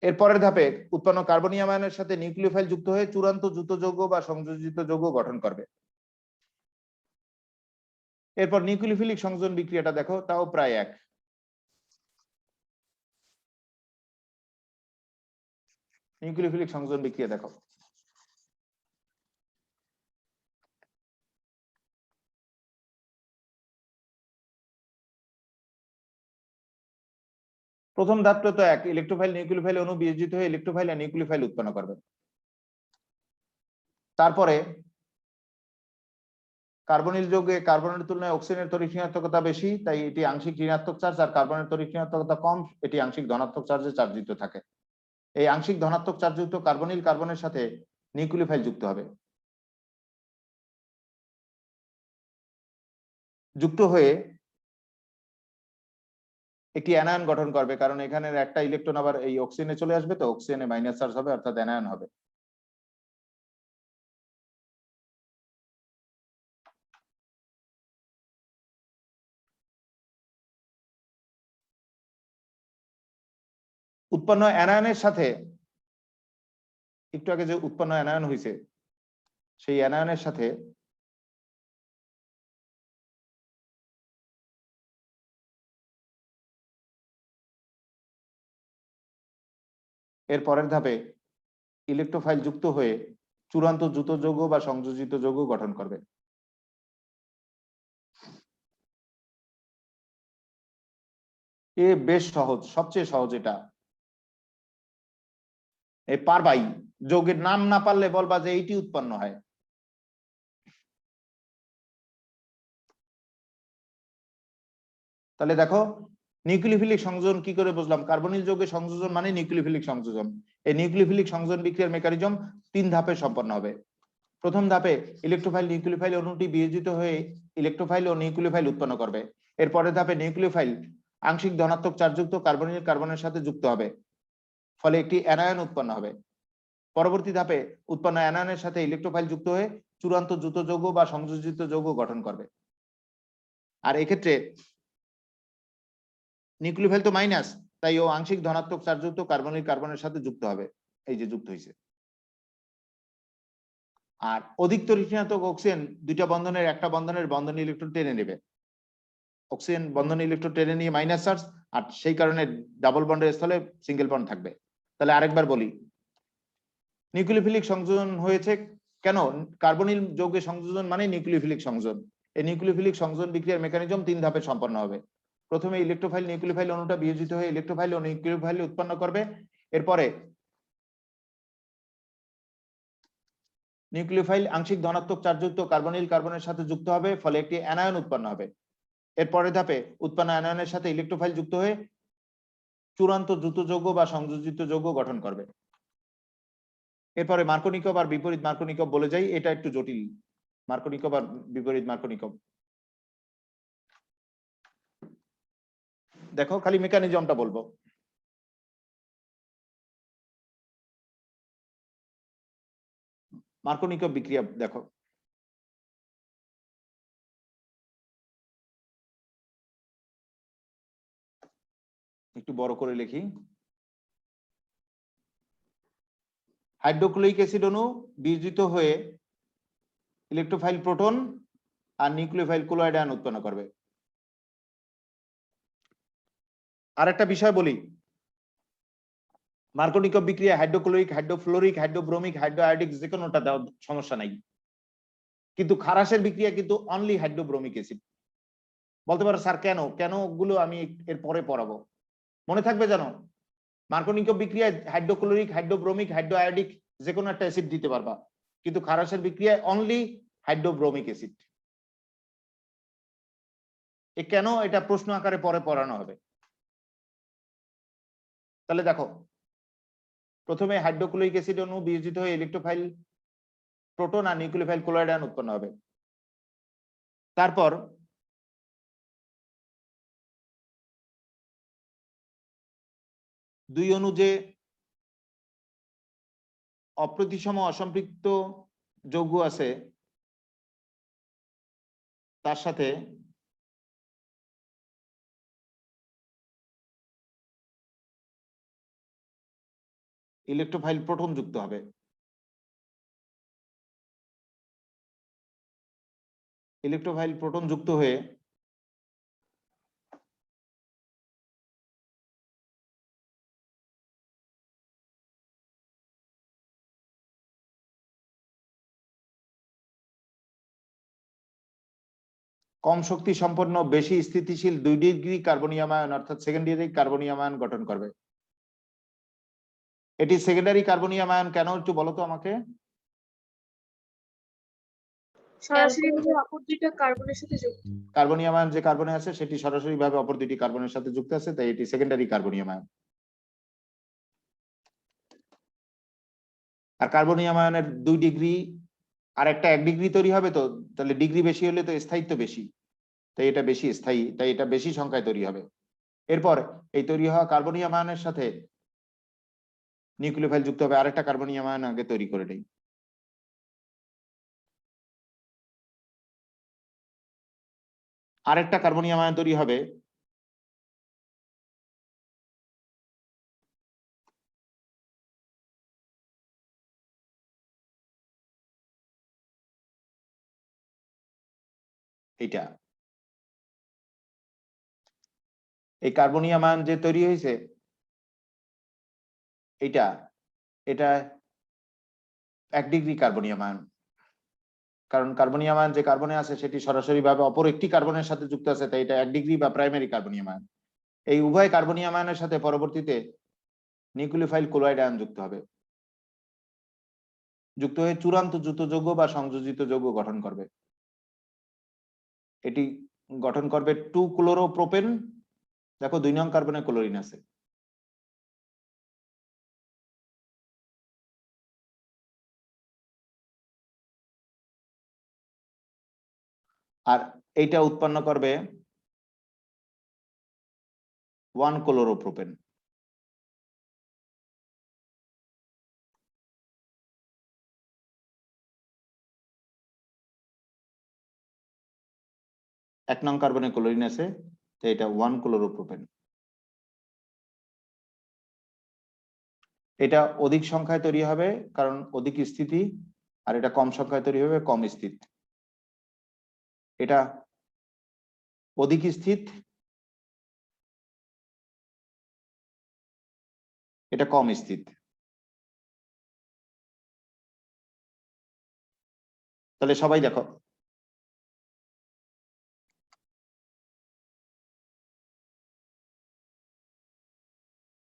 এর পরের ধাপে উৎপন্ন কার্বনিয়াম আয়নের সাথে নিউক্লিওফাইল যুক্ত হয়ে চূড়ান্ত যুত যৌগ বা সংযোজিত যৌগ গঠন করবে। এরপর নিউক্লিওফিলিক সংযোজন বিক্রিয়াটা দেখো, তাও প্রায় এক। নিউক্লিওফিলিক সংযোজন বিক্রিয়া দেখো, প্রথম ধাপটা তো এক, ইলেকট্রোফাইল নিউক্লিওফাইল অণু বিয়োজিত হয়ে ইলেকট্রোফাইল আর নিউক্লিওফাইল উৎপন্ন করবে। তারপরে কার্বনিল যৌগে কার্বনের তুলনায় অক্সিজেনের তড়িৎ ঋণাত্মকতা বেশি, তাই এটি আংশিক ঋণাত্মক চার্জ, আর কার্বনের তড়িৎ ঋণাত্মকতা কম, এটি আংশিক ধনাত্মক চার্জে চার্জিত থাকে। এই আংশিক ধনাত্মক চার্জযুক্ত কার্বনিল কার্বনের সাথে নিউক্লিওফাইল যুক্ত হবে, যুক্ত হয়ে একটি অ্যানায়ন গঠন করবে, কারণ এখানে একটা ইলেকট্রন আবার এই অক্সিজেনে চলে আসবে, তো অক্সিজেনে মাইনাস চার্জ হবে, অর্থাৎ অ্যানায়ন হবে। উৎপন্ন অ্যানায়নের সাথে, একটু আগে যে উৎপন্ন অ্যানায়ন হয়েছে, সেই অ্যানায়নের সাথে এর পরের ধাপে ইলেকট্রোফাইল যুক্ত হয়ে চূড়ান্ত যুত যৌগ বা সংযোজিত যৌগ গঠন করবে। এ বেশ সহজ, সবচেয়ে সহজ এটা। এই পারবাই, যৌগের নাম না পারলে বলবা যে এইটি উৎপন্ন হয়। তাহলে দেখো, নিউক্লিওফিলিক সংযোজন কি করে বুঝলাম? কার্বনিল যৌগের সংযোজন মানে নিউক্লিওফিলিক সংযোজন। এই নিউক্লিওফিলিক সংযোজন বিক্রিয়ার মেকানিজম 3 ধাপে সম্পন্ন হবে। প্রথম ধাপে ইলেকট্রোফাইল নিউক্লিওফাইল অণুটি বিয়োজিত হয়ে ইলেকট্রোফাইল ও নিউক্লিওফাইল উৎপন্ন করবে। এর পরের ধাপে নিউক্লিওফাইল আংশিক ধনাত্মক চার্জযুক্ত কার্বনিল কার্বনের সাথে যুক্ত হবে, ফলে একটি অ্যানায়ন উৎপন্ন হবে। পরবর্তী ধাপে উৎপন্ন অ্যানায়নের সাথে ইলেকট্রোফাইল যুক্ত হয়ে চূড়ান্ত যুত যৌগ বা সংযোজিত যৌগ গঠন করবে। আর এক্ষেত্রে নিউক্লিওফাইল তো মাইনাস, তাই ও আংশিক ধনাত্মক চার্জযুক্ত কার্বনিল কার্বনের সাথে যুক্ত হবে, এই যে যুক্ত হয়েছে। আর অধিক তড়িৎ ঋণাত্মক অক্সিজেন দুইটা বন্ধনের একটা বন্ধনের বন্ধন ইলেকট্রন টেনে নেবে। অক্সিজেন বন্ধন ইলেকট্রন টেনে নিয়ে মাইনাস চার্জ, আর সেই কারণে ডাবল বন্ডের স্থলে সিঙ্গেল বন্ড থাকবে। তাহলে আরেকবার বলি, নিউক্লিওফিলিক সংযোজন হয়েছে কেন? কার্বনিল যৌগের সংযোজন মানে নিউক্লিওফিলিক সংযোজন। এই নিউক্লিওফিলিক সংযোজন বিক্রিয়ার মেকানিজম 3 ধাপে সম্পন্ন হবে। প্রথমে ইলেকট্রোফাইল নিউক্লিওফাইল অণুটা বিয়োজিত হয়ে ইলেকট্রোফাইল ও নিউক্লিওফাইল উৎপন্ন করবে। এরপরে নিউক্লিওফাইল আংশিক ধনাত্মক চার্জযুক্ত কার্বনিল কার্বনের সাথে যুক্ত হবে, ফলে একটি অ্যানায়ন উৎপন্ন হবে। এর পরের ধাপে উৎপন্ন অ্যানায়নের সাথে ইলেকট্রোফাইল যুক্ত হয়ে চূড়ান্ত যুত যৌগ বা সংযোজিত যৌগ গঠন করবে। এরপরে মার্কোনিকভ আর বিপরীত মার্কোনিকভ বলে যাই, এটা একটু জটিল। মার্কোনিকভ আর বিপরীত মার্কোনিকভ দেখো, খালি মেকানিজমটা বলবো। মার্কোনিকভ বিক্রিয়া দেখো, একটু বড় করে লিখি। হাইড্রোক্লোরিক অ্যাসিড অণু বিয়োজিত হয়ে ইলেকট্রোফাইল প্রোটন আর নিউক্লিওফাইল ক্লোরাইড আয়ন উৎপন্ন করবে। আর একটা বিষয় বলি, মার্কোনিকভ বিক্রিয়া হাইড্রোক্লোরিক, হাইড্রোফ্লোরিক, হাইড্রোব্রোমিক, হাইড্রোআয়োডিক যে কোনোটা দেওয়া সমস্যা নাই, কিন্তু খারাসের বিক্রিয়া কিন্তু অনলি হাইড্রোব্রোমিক অ্যাসিড। বলতে পারো স্যার কেন? কেন গুলো আমি এর পরে পড়াবো। মনে থাকবে জানো, মার্কনিক বিক্রিয়ায় হাইড্রোক্লোরিক, হাইড্রোব্রোমিক, হাইড্রো আয়োডিক যে কোনো একটা অ্যাসিড দিতে পারবা, কিন্তু ক্ষারসের বিক্রিয়ায় অনলি হাইড্রোব্রোমিক অ্যাসিড। কেন, এটা প্রশ্ন আকারে পরে পড়ানো হবে। তাহলে দেখো, প্রথমে হাইড্রোক্লোরিক অ্যাসিড অণু বিয়োজিত হয়ে ইলেকট্রোফাইল প্রোটন আর নিউক্লিওফাইল ক্লোরাইড আয়ন উৎপন্ন হবে। তারপর দুই অণু যে অপ্রতিসম অসম্পৃক্ত যৌগ আছে তার সাথে ইলেকট্রোফাইল প্রোটন যুক্ত হবে। ইলেকট্রোফাইল প্রোটন যুক্ত হয়ে কম শক্তি সম্পন্ন বেশি স্থিতিশীল 2 ডিগ্রি কার্বনিয়াম আয়ন অর্থাৎ সেকেন্ডারি কার্বনিয়াম আয়ন গঠন করবে। এটি সেকেন্ডারি কার্বনিয়াম আয়ন কেন একটু বলো তো আমাকে। সরাসরি অপর দুইটা কার্বনের সাথে যুক্ত। কার্বনিয়াম আয়ন যে কার্বনে আছে সেটি সরাসরি ভাবে অপর দুটি কার্বনের সাথে যুক্ত আছে, তাই এটি সেকেন্ডারি কার্বনিয়াম আয়ন। আর কার্বনিয়াম আয়নের 2 ডিগ্রি আর একটা 1 ডিগ্রি তৈরি হবে, তো তাহলে ডিগ্রি বেশি হলে তো স্থায়িত্ব বেশি, তাই এটা বেশি স্থায়ী, তাই এটা বেশি সংখ্যায় তৈরি হবে। এরপর এই তৈরি হওয়া কার্বনিয়াম আয়নের সাথে নিউক্লিওফাইল যুক্ত হবে, আরেকটা কার্বনিয়াম আয়ন আগে তৈরি করে নেই। আরেকটা কার্বনিয়াম আয়ন তৈরি হবে, এইটা। এই কার্বনিয়াম আয়ন যে তৈরি হয়েছে এটা 1 ডিগ্রি কার্বনিয়াম আয়ন, কারণ কার্বনিয়াম আয়ন যে কার্বনে আছে সেটি সরাসরি ভাবে অপর একটি কার্বনের সাথে যুক্ত আছে, তাই এটা 1 ডিগ্রি বা প্রাইমারি কার্বনিয়াম আয়ন। এই উভয় কার্বনিয়াম আয়নের সাথে পরবর্তীতে নিউক্লিওফাইল ক্লোরাইড আয়ন যুক্ত হবে, যুক্ত হয়ে চূড়ান্ত যুত যৌগ বা সংযোজিত যৌগ গঠন করবে। এটি গঠন করবে 2 ক্লোরোপ্রোপেন। দেখো 2 নং কার্বনে ক্লোরিন আছে, আর এইটা উৎপন্ন করবে 1 ক্লোরোপ্রোপেন। এক নং কার্বনে ক্লোরিন আছে, তো এটা 1 ক্লোরোপ্রোপেন। এটা অধিক সংখ্যায় তৈরি হবে কারণ অধিক স্থিতি, আর এটা কম সংখ্যায় তৈরি হবে কম স্থিত। এটা অধিক স্থিত, এটা কম স্থিত। তাহলে সবাই দেখো,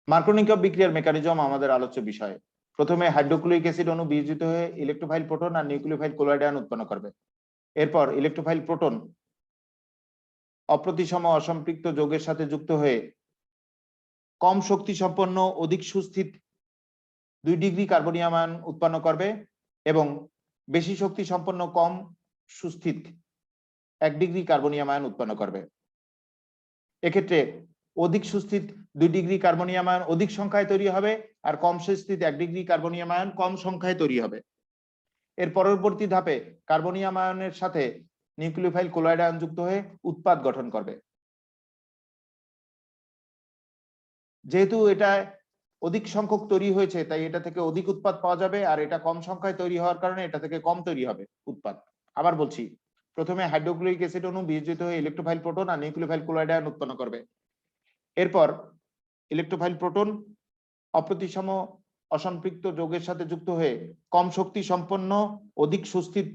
মার্কনিক বিক্রিয়ার মেকানিজম আমাদের আলোচ্য বিষয়। প্রথমে হাইড্রোক্লোরিক অ্যাসিড অণু বিয়োজিত হয়ে ইলেকট্রোফাইল প্রোটন আর নিউক্লিওফাইল ক্লোরাইড আয়ন উৎপন্ন করবে। এরপর ইলেকট্রোফাইল প্রোটন অপ্রতিসম অসম্পৃক্ত যৌগের সাথে যুক্ত হয়ে কম শক্তি সম্পন্ন অধিক সুস্থিত 2 ডিগ্রি কার্বনিয়াম আয়ন উৎপন্ন করবে এবং বেশি শক্তি সম্পন্ন কম সুস্থিত 1 ডিগ্রি কার্বনিয়াম আয়ন উৎপন্ন করবে। এক্ষেত্রে অধিক সুস্থিত 2 ডিগ্রি কার্বনিয়াম আয়ন অধিক সংখ্যায় তৈরি হবে, আর কম সুস্থিত 1 ডিগ্রি কার্বনিয়াম আয়ন কম সংখ্যায় তৈরি হবে। এর পরবর্তী ধাপে কার্বনিয়াম আয়নের সাথে নিউক্লিওফাইল ক্লোরাইড আয়ন যুক্ত হয়ে উৎপাদ গঠন করবে। যেহেতু এটা অধিক সংখ্যক তৈরি হয়েছে, তাই এটা থেকে অধিক উৎপাদ পাওয়া যাবে, আর এটা কম সংখ্যায় তৈরি হওয়ার কারণে এটা থেকে কম তৈরি হবে উৎপাদ। আবার বলছি, প্রথমে হাইড্রোক্লোরিক অ্যাসিড অণু বিয়োজিত হয়ে ইলেকট্রোফাইল প্রোটন আর নিউক্লিওফাইল ক্লোরাইড আয়ন উৎপন্ন করবে। এরপর ইলেকট্রোফাইল প্রোটন অপ্রতিসম অসম্পৃক্ত যৌগের সাথে যুক্ত হয়ে কম শক্তি সম্পন্ন অধিক সুস্থিত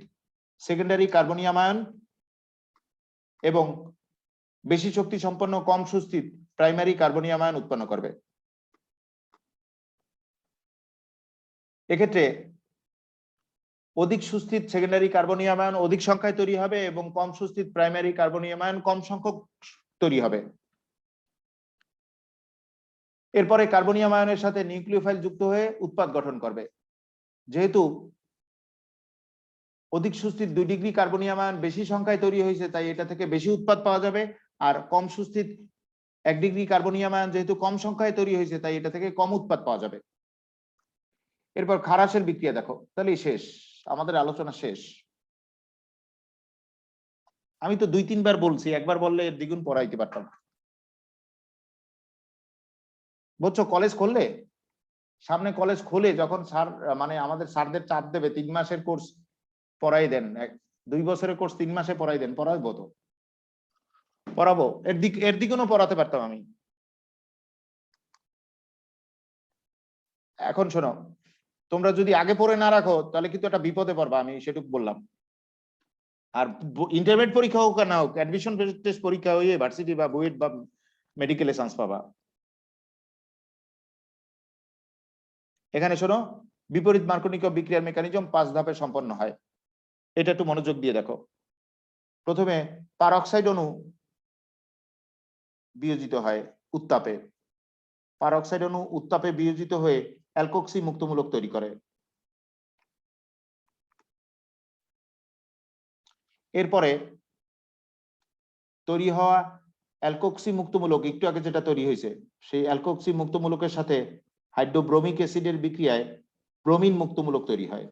সেকেন্ডারি কার্বনিয়াম আয়ন এবং বেশি শক্তি সম্পন্ন কম সুস্থিত প্রাইমারি কার্বনিয়াম আয়ন উৎপন্ন করবে। এক্ষেত্রে অধিক সুস্থিত সেকেন্ডারি কার্বনিয়াম আয়ন অধিক সংখ্যায় তৈরি হবে এবং কম সুস্থিত প্রাইমারি কার্বনিয়াম আয়ন কম সংখ্যক তৈরি হবে। এরপরে কার্বনিয়াম আয়নের সাথে নিউক্লিওফাইল যুক্ত হয়ে উৎপাদ গঠন করবে। যেহেতু অধিক সুস্থিত 2 ডিগ্রি কার্বনিয়াম আয়ন বেশি সংখ্যায় তৈরি হয়েছে, তাই এটা থেকে বেশি উৎপাদ পাওয়া যাবে। আর কম সুস্থিত 1 ডিগ্রি কার্বনিয়াম আয়ন যেহেতু কম সংখ্যায় তৈরি হয়েছে, তাই এটা থেকে কম উৎপাদ পাওয়া যাবে। এরপর খারাসের বিক্রিয়া দেখো, তাহলেই শেষ, আমাদের আলোচনা শেষ। আমি তো 2-3 বার বলছি, একবার বললে এর দ্বিগুণ পড়াইতে পারতাম। বুঝছো? কলেজ খুললে, সামনে কলেজ খুলে যখন স্যার মানে আমাদের স্যারদের চাপ দেবে 3 মাসের কোর্স পড়াই দেন, 2 বছরের কোর্স 3 মাসে পড়াই দেন, পড়াবো তো, পড়াবো, এর দ্বিগুণও পড়াতে পারতাম আমি। এখন শোনো, তোমরা যদি আগে পড়ে না রাখো তাহলে কিন্তু একটা বিপদে পড়বা, আমি সেটুকু বললাম। আর ইন্টারমিডিয়েট পরীক্ষা হোক না হোক, অ্যাডমিশন টেস্ট পরীক্ষা হয়ে ভার্সিটি বা বুয়েট বা মেডিকেলে চান্স পাবা। এখানে শোনো, বিপরীত মার্কনিক বিক্রিয়ার মেকানিজম 5 ধাপে সম্পন্ন হয়। এটা একটু মনোযোগ দিয়ে দেখো। প্রথমে পারঅক্সাইড অণু বিয়োজিত হয় উত্তাপে। পারঅক্সাইড অণু উত্তাপে বিয়োজিত হয়ে অ্যালকোক্সি মুক্তমূলক তৈরি করে। এরপরে তৈরি হওয়া অ্যালকোক্সি মুক্তমূলক, একটু আগে যেটা তৈরি হয়েছে, সেই অ্যালকোক্সি মুক্তমূলকের সাথে হাইড্রোব্রোমিক অ্যাসিডের বিক্রিয়ায় ব্রোমিন মুক্তমূলক তৈরি হয়।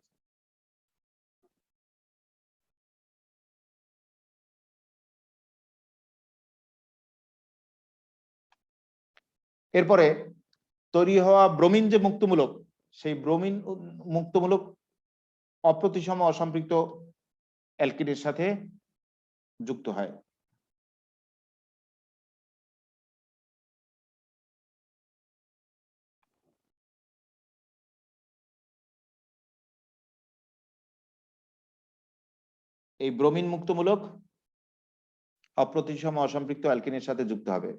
এরপরে তৈরি হওয়া ব্রোমিন যে মুক্তমূলক, সেই ব্রোমিন মুক্তমূলক অপ্রতিসম অসম্পৃক্ত অ্যালকিনের সাথে যুক্ত হয়। এই ব্রোমিন মুক্তমূলক অপ্রতিসম অসম্পৃক্ত অ্যালকিনের সাথে যুক্ত হবে।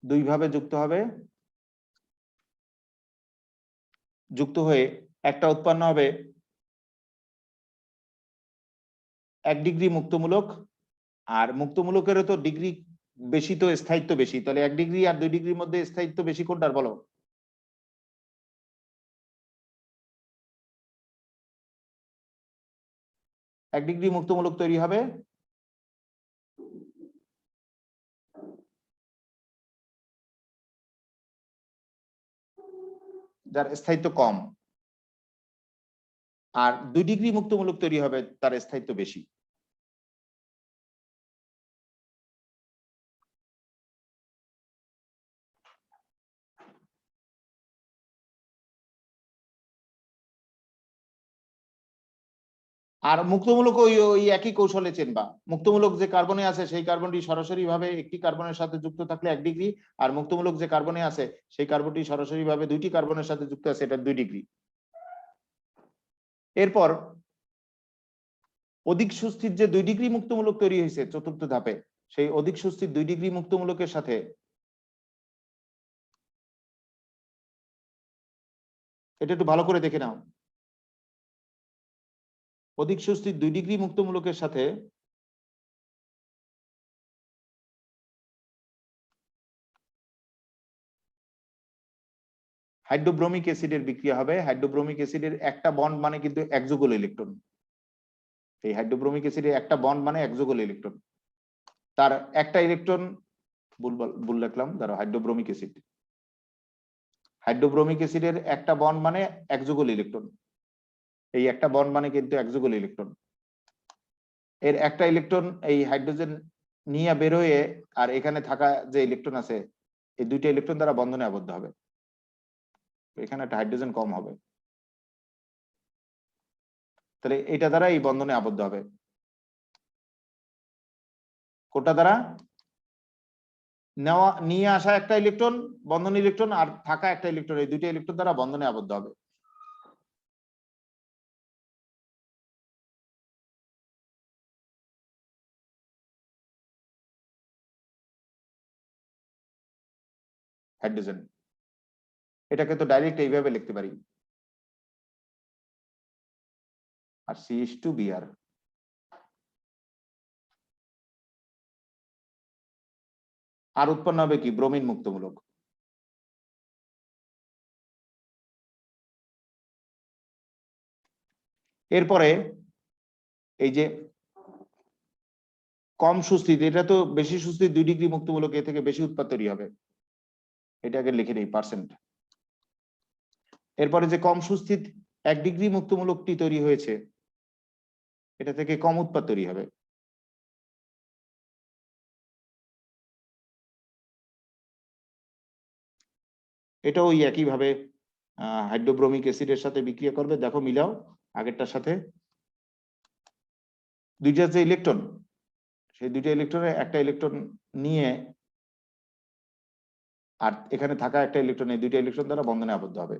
দুই ভাবে যুক্ত হবে, যুক্ত হয়ে একটা উৎপন্ন হবে 1 ডিগ্রি মুক্তমূলক। আর মুক্তমূলকেরও তো ডিগ্রি বেশি, তো স্থায়িত্ব বেশি, তাহলে 1 ডিগ্রি আর 2 ডিগ্রির মধ্যে স্থায়িত্ব বেশি কোনটার বলো? 1 ডিগ্রি মুক্তমূলক তৈরি হবে যার স্থায়িত্ব কম, আর 2 ডিগ্রি মুক্তমূলক তৈরি হবে তার স্থায়িত্ব বেশি। আর মুক্তমূলক ওই ওই একই কৌশলে চেনবা। মুক্তমূলক যে কার্বনে আছে সেই কার্বনটি সরাসরি ভাবে একটি কার্বনের সাথে যুক্ত থাকলে 1 ডিগ্রি, আর মুক্তমূলক যে কার্বনে আছে সেই কার্বনটি সরাসরি ভাবে 2টি কার্বনের সাথে যুক্ত আছে, এটা 2 ডিগ্রি। এরপর অধিক সুস্থির যে 2 ডিগ্রি মুক্তমূলক তৈরি হয়েছে চতুর্থ ধাপে, সেই অধিক সুস্থির 2 ডিগ্রি মুক্তমূলকের সাথে এটা একটু ভালো করে দেখে নাও। অধিক সুস্থির 2 ডিগ্রি মুক্তমূলকের সাথে হাইড্রোব্রোমিক অ্যাসিডের বিক্রিয়া হবে। হাইড্রোব্রোমিক অ্যাসিডের একটা বন্ড মানে কিন্তু এক যুগল ইলেকট্রন। এই হাইড্রোব্রোমিক অ্যাসিডের একটা বন্ড মানে এক যুগল ইলেকট্রন। তার একটা ইলেকট্রন ভুল লিখলাম, ধরো হাইড্রোব্রোমিক অ্যাসিড, হাইড্রোব্রোমিক অ্যাসিডের একটা বন্ড মানে এক যুগল ইলেকট্রন। এই একটা বন্ড মানে কিন্তু এক যুগল ইলেকট্রন। এর একটা ইলেকট্রন এই হাইড্রোজেন নিয়ে বের হয়ে, আর এখানে থাকা যে ইলেকট্রন আছে এই 2টা ইলেকট্রন দ্বারা বন্ধনে আবদ্ধ হবে। এখানে একটা হাইড্রোজেন কম হবে, তাহলে এটা দ্বারা এই বন্ধনে আবদ্ধ হবে। কোনটা দ্বারা? নিয়ে আসা একটা ইলেকট্রন, বন্ধন ইলেকট্রন, আর থাকা একটা ইলেকট্রন, এই 2টা ইলেকট্রন দ্বারা বন্ধনে আবদ্ধ হবে। হাইড্রোজেন। এটাকে তো ডাইরেক্ট এইভাবে লিখতে পারি, আর CH2Br। আর উৎপন্ন হবে কি? ব্রোমিন মুক্তমূলক। এরপরে এই যে কম সুস্থিত, এটা তো বেশি সুস্থিত 2 ডিগ্রি মুক্তমূলক, এ থেকে বেশি উৎপাদ তৈরি হবে, এটাকে লিখে নেই পার্সেন্ট। এরপরে যে কম সুস্থিত 1 ডিগ্রি মুক্তমূলকটি তৈরি হয়েছে, এটা থেকে কম উৎপাদ তৈরি হবে। এটা ওই একইভাবে হাইড্রোব্রোমিক অ্যাসিডের সাথে বিক্রিয়া করবে। দেখো মিলাও আগেরটার সাথে। দুইটা যে ইলেকট্রন, সেই দুইটা ইলেকট্রনের একটা ইলেকট্রন নিয়ে আর এখানে থাকা একটা ইলেকট্রন, এই দুইটা ইলেকট্রন দ্বারা বন্ধনে আবদ্ধ হবে।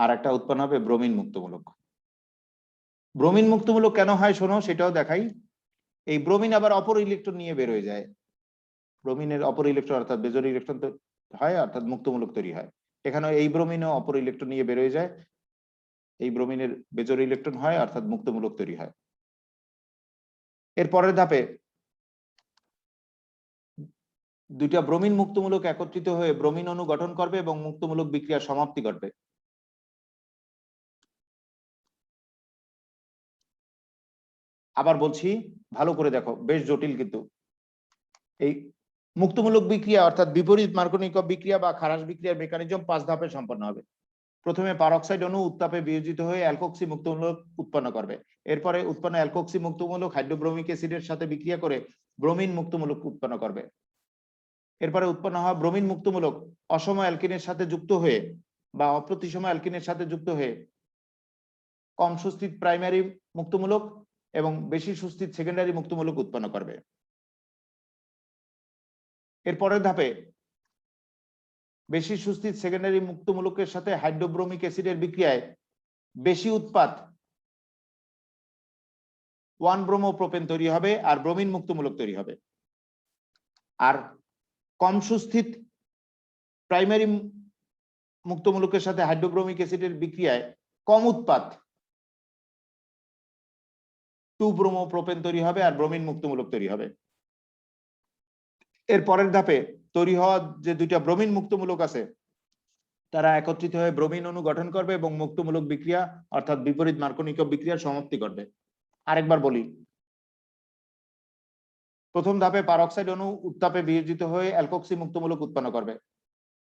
আর একটা উৎপন্ন হবে ব্রোমিন মুক্তমূলক। ব্রোমিন মুক্তমূলক কেন হয় শোনো, সেটাও দেখাই। এই ব্রোমিন আবার অপর ইলেকট্রন নিয়ে বের হয়ে যায়। ব্রোমিনের অপর ইলেকট্রন অর্থাৎ বেজোর ইলেকট্রন হয়, অর্থাৎ মুক্তমূলক তৈরি হয়। এখানে এই ব্রোমিনও অপর ইলেকট্রন নিয়ে বের হয়ে যায়, এই ব্রোমিনের বেজোর ইলেকট্রন হয়, অর্থাৎ মুক্তমূলক তৈরি হয়। এর পরের ধাপে দুইটা ব্রোমিন মুক্তমূলক একত্রিত হয়ে ব্রোমিন অণু গঠন করবে এবং মুক্তমূলক বিক্রিয়ার সমাপ্তি ঘটবে। আবার বলছি, ভালো করে দেখো, বেশ জটিল কিন্তু। এই মুক্তমূলক বিক্রিয়া অর্থাৎ বিপরীত মার্কনিকভ বিক্রিয়া বা খারাস বিক্রিয়ার মেকানিজম 5 ধাপে সম্পন্ন হবে। প্রথমে পারক্সাইড অণু উত্তাপে বিয়োজিত হয়ে অ্যালকোক্সি মুক্তমূলক উৎপন্ন করবে। এরপরে উৎপন্ন অ্যালকোক্সি মুক্তমূলক হাইড্রোব্রোমিক অ্যাসিডের সাথে বিক্রিয়া করে ব্রোমিন মুক্তমূলক উৎপন্ন করবে। এরপরে উৎপন্ন হওয়া ব্রোমিন মুক্তমূলক অসম অ্যালকিনের সাথে যুক্ত হয়ে বা অপ্রতিসম অ্যালকিনের সাথে যুক্ত হয়ে কম সুস্থিত প্রাইমারি মুক্তমূলক এবং বেশি সুস্থিত সেকেন্ডারি মুক্তমূলক উৎপন্ন করবে। এর পরের ধাপে বেশি সুস্থিত সেকেন্ডারি মুক্তমূলকের সাথে হাইড্রোব্রোমিক অ্যাসিডের বিক্রিয়ায় বেশি উৎপাদ 1-ব্রোমোপ্রোপেন তৈরি হবে আর ব্রোমিন মুক্তমূলক তৈরি হবে। আর কম সুস্থিত প্রাইমারি মুক্তমূলকের সাথে হাইড্রোব্রোমিক অ্যাসিডের বিক্রিয়ায় কম উৎপাদ 2-ব্রোমোপ্রোপেন তৈরি হবে আর ব্রোমিন মুক্তমূলক তৈরি হবে। এর পরের ধাপে তৈরি হওয়া যে দুইটা ব্রোমিন মুক্তমূলক আছে, তারা একত্রিত হয়ে ব্রোমিন অণু গঠন করবে এবং মুক্তমূলক বিক্রিয়া অর্থাৎ বিপরীত মার্কনিকভ বিক্রিয়ার সমাপ্তি ঘটবে। আরেকবার বলি, প্রথম ধাপে পারক্সাইড অণু উত্তাপে বিয়োজিত হয়ে অ্যালকোক্সি মুক্তমূলক উৎপন্ন করবে।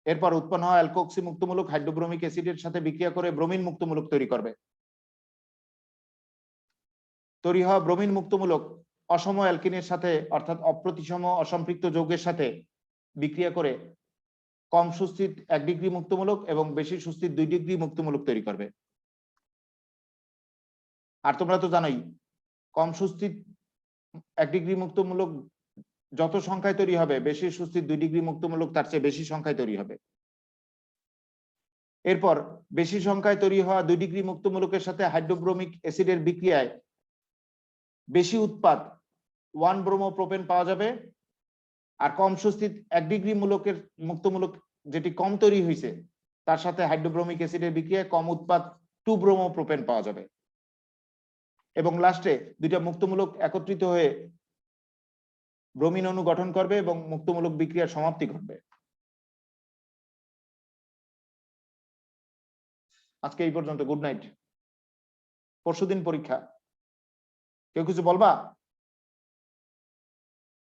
এরপর উৎপন্ন হওয়া অ্যালকোক্সি মুক্তমূলক হাইড্রোব্রোমিক অ্যাসিডের সাথে বিক্রিয়া করে ব্রোমিন মুক্তমূলক তৈরি করবে। তৈরি হওয়া ব্রোমিন মুক্তমূলক অসম অ্যালকিনের সাথে অর্থাৎ অপ্রতিসম অসম্পৃক্ত যৌগের সাথে বিক্রিয়া করে কম সুস্থিত 1 ডিগ্রি মুক্তমূলক এবং বেশি সুস্থিত 2 ডিগ্রি মুক্তমূলক তৈরি করবে। আর তোমরা তো জানোই, কম সুস্থিত 1 ডিগ্রি মুক্তমূলক যত সংখ্যায় তৈরি হবে, বেশি সুস্থিত 2 ডিগ্রি মুক্তমূলক তার চেয়ে বেশি সংখ্যায় তৈরি হবে। এরপর বেশি সংখ্যায় তৈরি হওয়া 2 ডিগ্রি মুক্তমূলকের সাথে হাইড্রোব্রোমিক অ্যাসিডের বিক্রিয়ায় বেশি উৎপাদ 1-ব্রোমোপ্রোপেন পাওয়া যাবে। আর কম সুস্থিত 1 ডিগ্রি মুক্তমূলক যেটি কম তৈরি হয়েছে, তার সাথে হাইড্রোব্রোমিক অ্যাসিডের বিক্রিয়ায় কম উৎপাদ 2-ব্রোমোপ্রোপেন পাওয়া যাবে। এবং লাস্টে দুইটা মুক্তমূলক একত্রিত হয়ে ব্রোমিন অণু গঠন করবে এবং মুক্তমূলক বিক্রিয়ার সমাপ্তি ঘটবে। আজকে এই পর্যন্ত, গুড নাইট। পরশুদিন পরীক্ষা, কেউ কিছু বলবা?